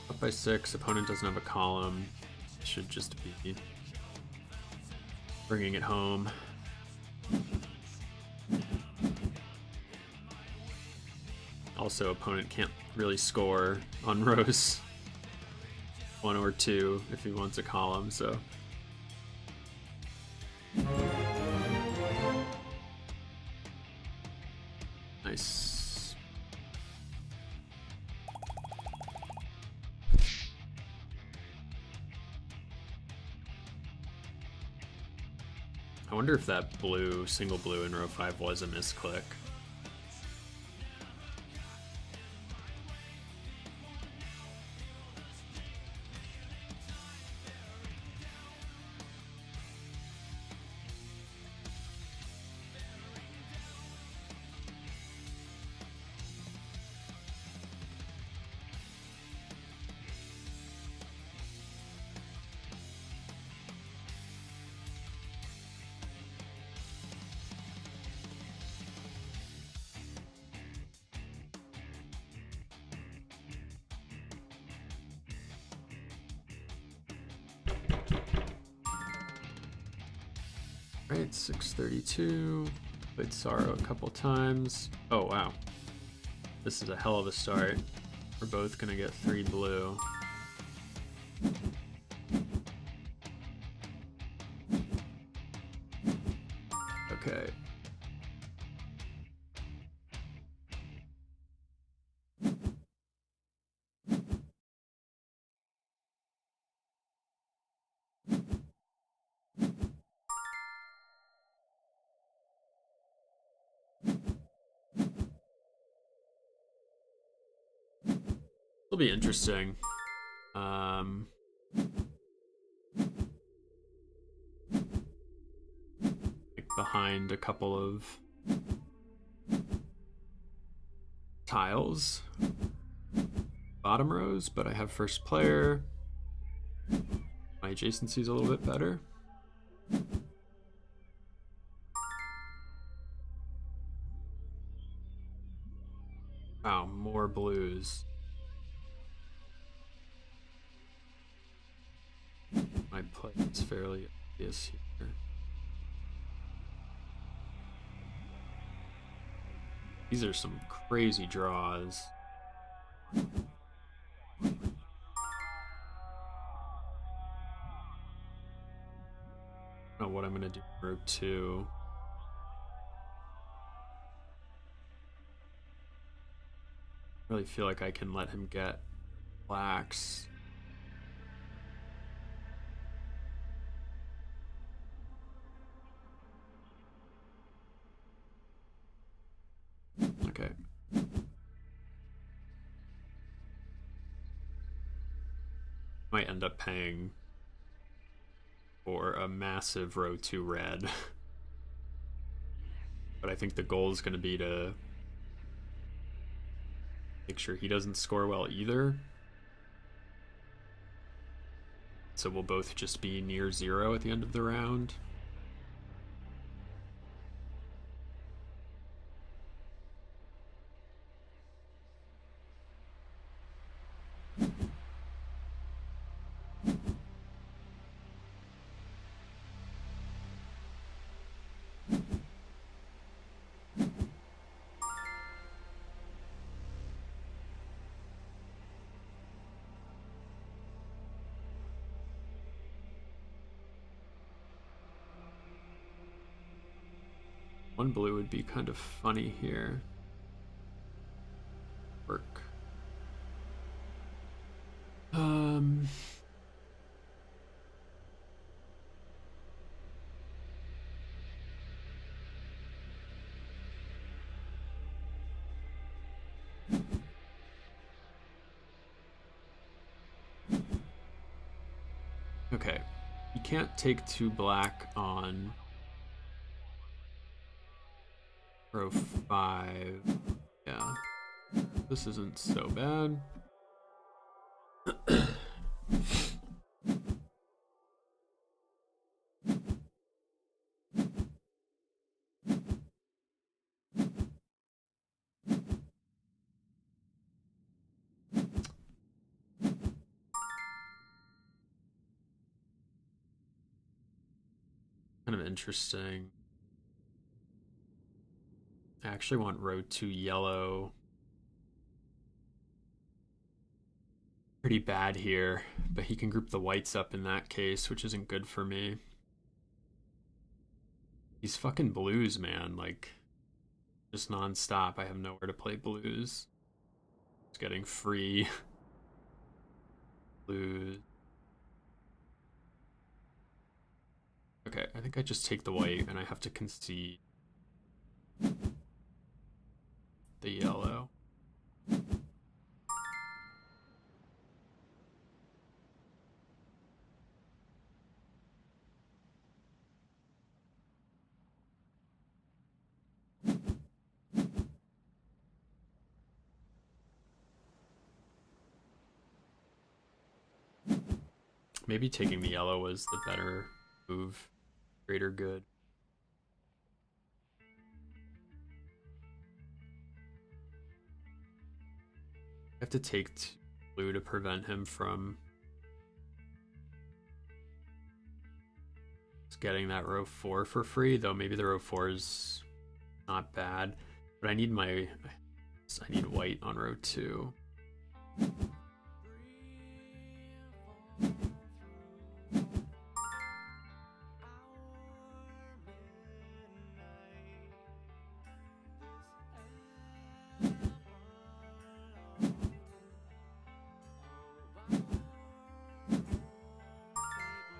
Up by 6, opponent doesn't have a column. Should just be bringing it home. Also, opponent can't really score on rows 1 or 2 if he wants a column, so. Nice. I wonder if that blue, single blue in row 5 was a misclick. Right, 632. Played Sorrow a couple times. Oh, wow. This is a hell of a start. We're both gonna get 3 blue. Okay. It'll be interesting. Like behind a couple of tiles, bottom rows, but I have first player. My adjacency is a little bit better. Wow, more blues. My play is fairly obvious here. These are some crazy draws. I don't know what I'm gonna do in row 2. I really feel like I can let him get blacks. Okay. Might end up paying for a massive row 2 red. But I think the goal is going to be to make sure he doesn't score well either. So we'll both just be near 0 at the end of the round. One blue would be kind of funny here. Work. Okay, you can't take 2 black on row 5. Yeah, this isn't so bad. Kind of interesting. I actually want row 2 yellow. Pretty bad here, but he can group the whites up in that case, which isn't good for me. These fucking blues, man, like, just non-stop. I have nowhere to play blues. It's getting free blues. Okay, I think I just take the white and I have to concede the yellow. Maybe taking the yellow was the better move. Greater good. I have to take blue to prevent him from getting that row 4 for free, though maybe the row 4 is not bad. But I need white on row 2.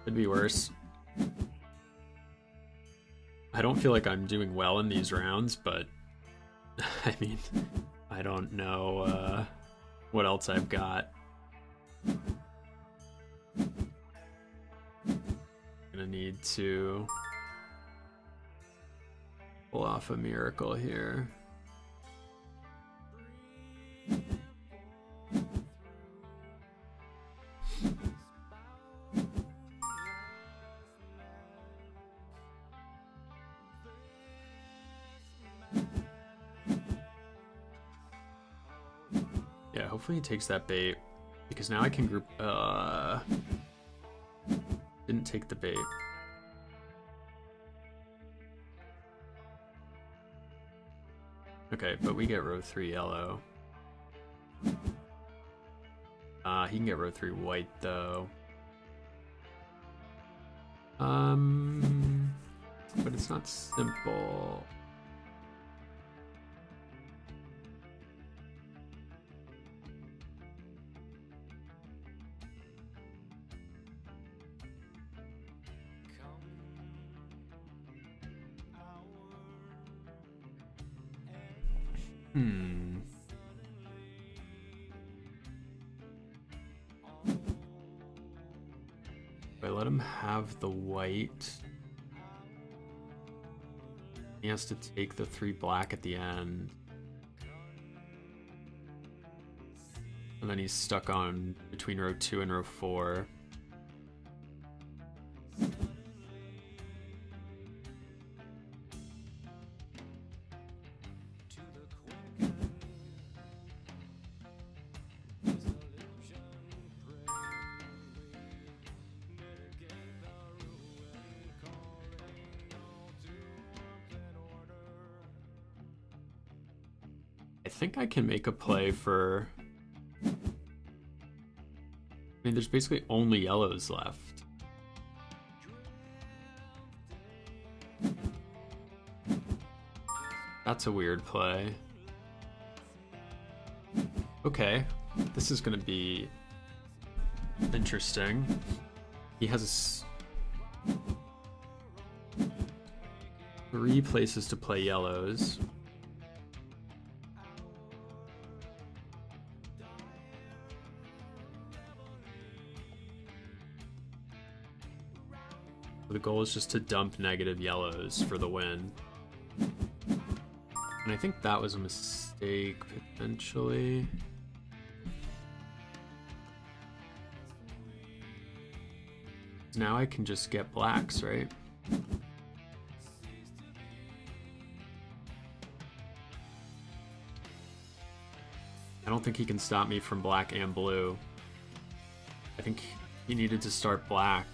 Could be worse. I don't feel like I'm doing well in these rounds, but I mean, I don't know what else I've got. Gonna need to pull off a miracle here. Yeah, hopefully he takes that bait, because now I can group. Didn't take the bait. Okay, but we get row 3 yellow. He can get row 3 white though. But it's not simple. If I let him have the white, he has to take the 3 black at the end. And then he's stuck on between row 2 and row 4. I think I can make a play for... I mean, there's basically only yellows left. That's a weird play. Okay, this is gonna be interesting. He has 3 places to play yellows. The goal is just to dump negative yellows for the win. And I think that was a mistake, potentially. Now I can just get blacks, right? I don't think he can stop me from black and blue. I think he needed to start black.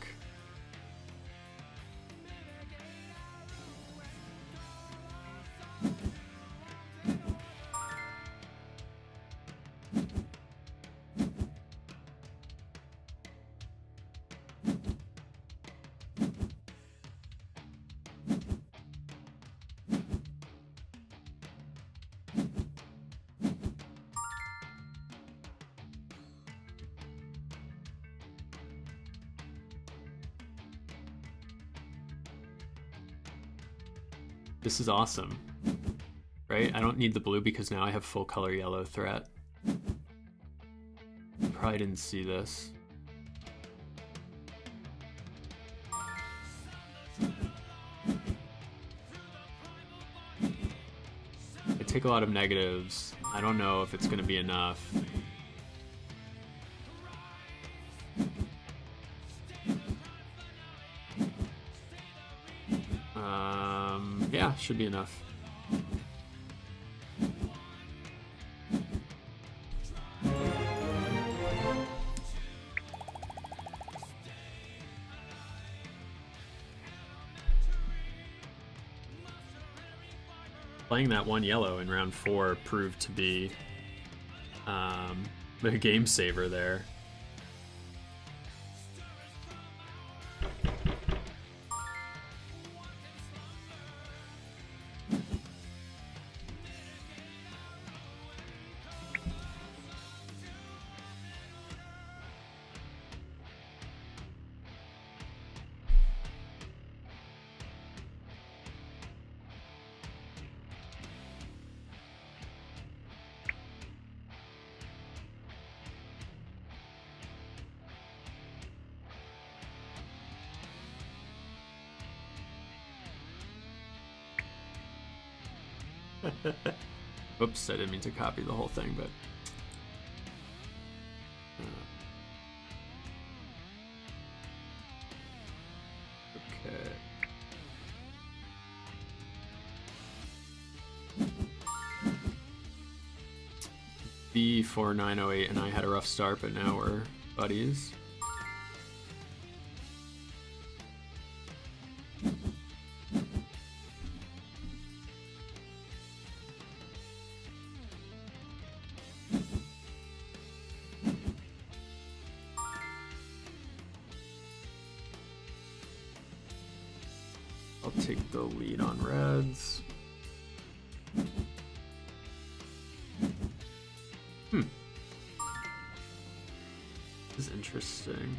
This is awesome, right? I don't need the blue because now I have full color yellow threat. Probably didn't see this. I take a lot of negatives. I don't know if it's gonna be enough. Yeah, should be enough. Playing that one yellow in round 4 proved to be the game saver there. Oops, I didn't mean to copy the whole thing, but okay. B4908 and I had a rough start, but now we're buddies. I'll take the lead on reds. This is interesting.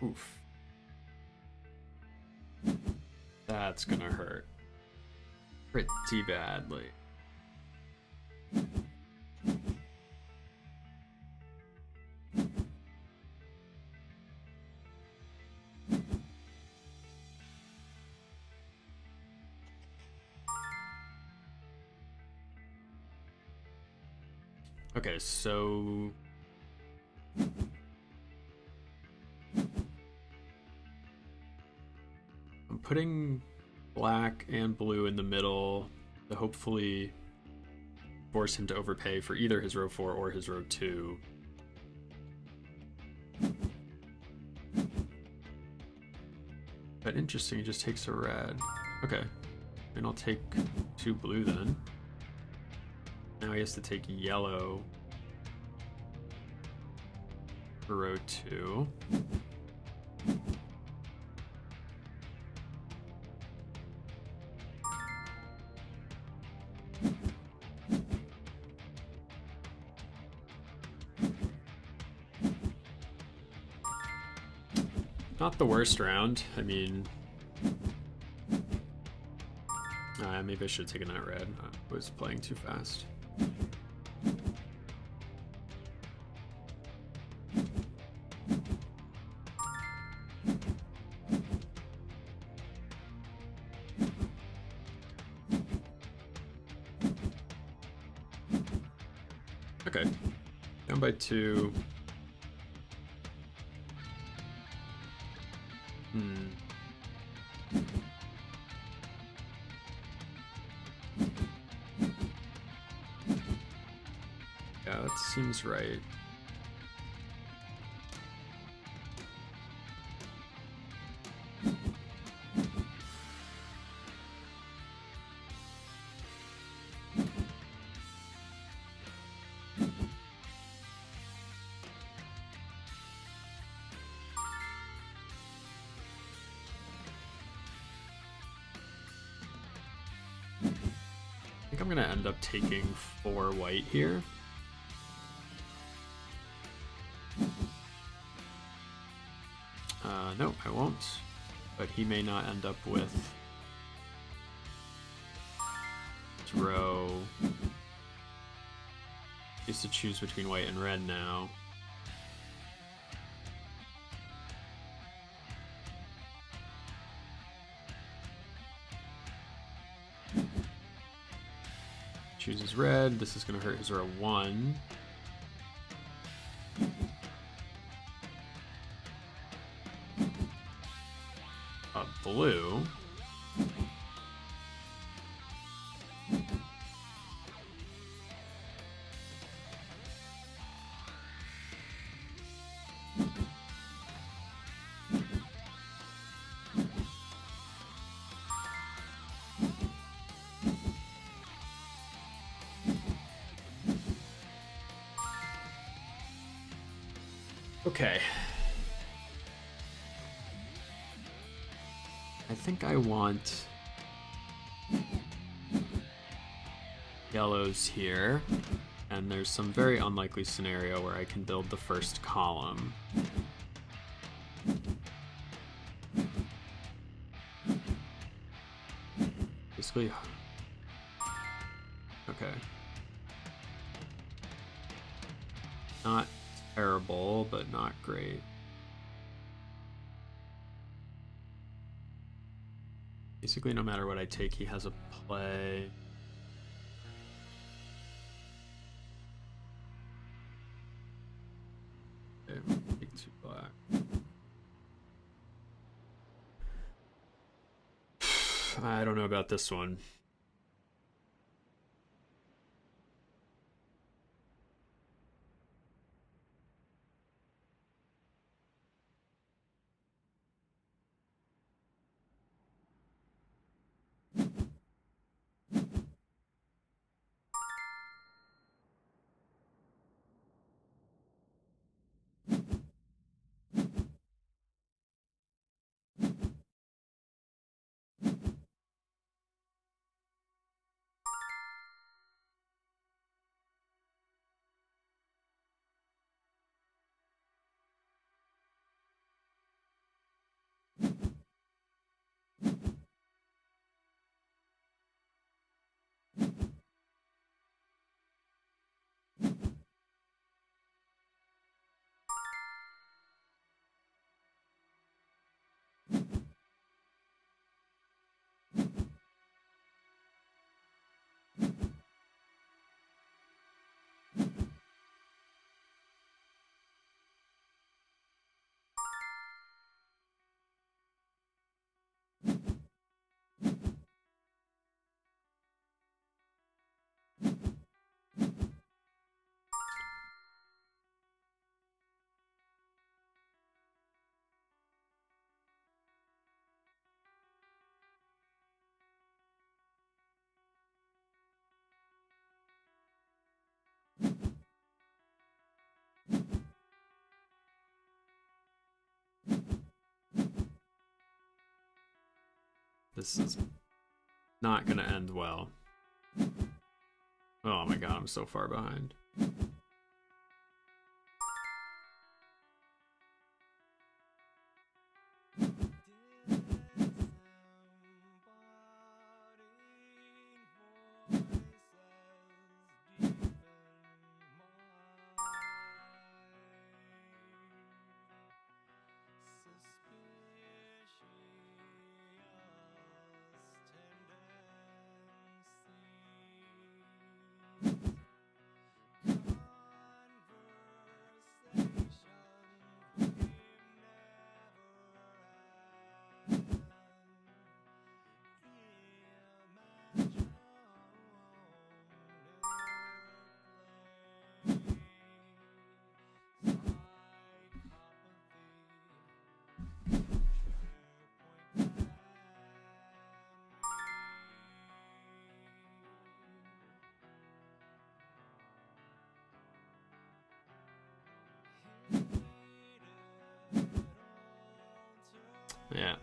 Oof. That's gonna hurt pretty badly. Okay, so I'm putting black and blue in the middle to hopefully force him to overpay for either his row 4 or his row 2. But interesting, he just takes a red. Okay, and I'll take 2 blue then. Now he has to take yellow for row 2. Not the worst round. I mean, maybe I should have taken that red. I was playing too fast. Okay, down by 2. Yeah, that seems right. I think I'm gonna end up taking 4 white here. No, I won't. But he may not end up with row. He has to choose between white and red now. Chooses red. This is going to hurt his row 1. Blue. Okay. I think I want yellows here, and there's some very unlikely scenario where I can build the first column. Basically, okay. Not terrible, but not great. Basically, no matter what I take, he has a play. Okay, take 2 black. I don't know about this one. This is not gonna end well. Oh my god, I'm so far behind. Yeah,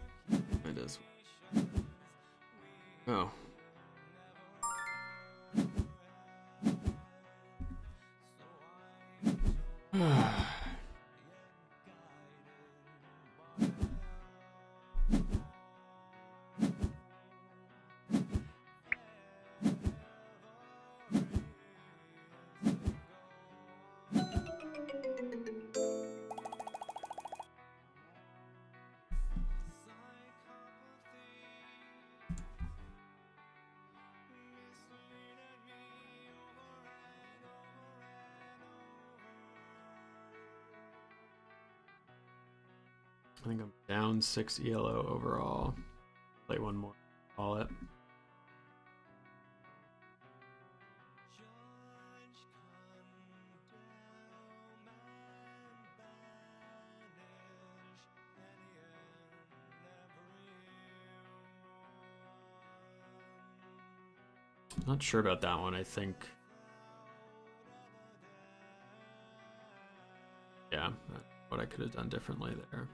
it is. Oh. I think I'm down 6 ELO overall. Play one more, call it. Not sure about that one. I think, yeah, what I could have done differently there.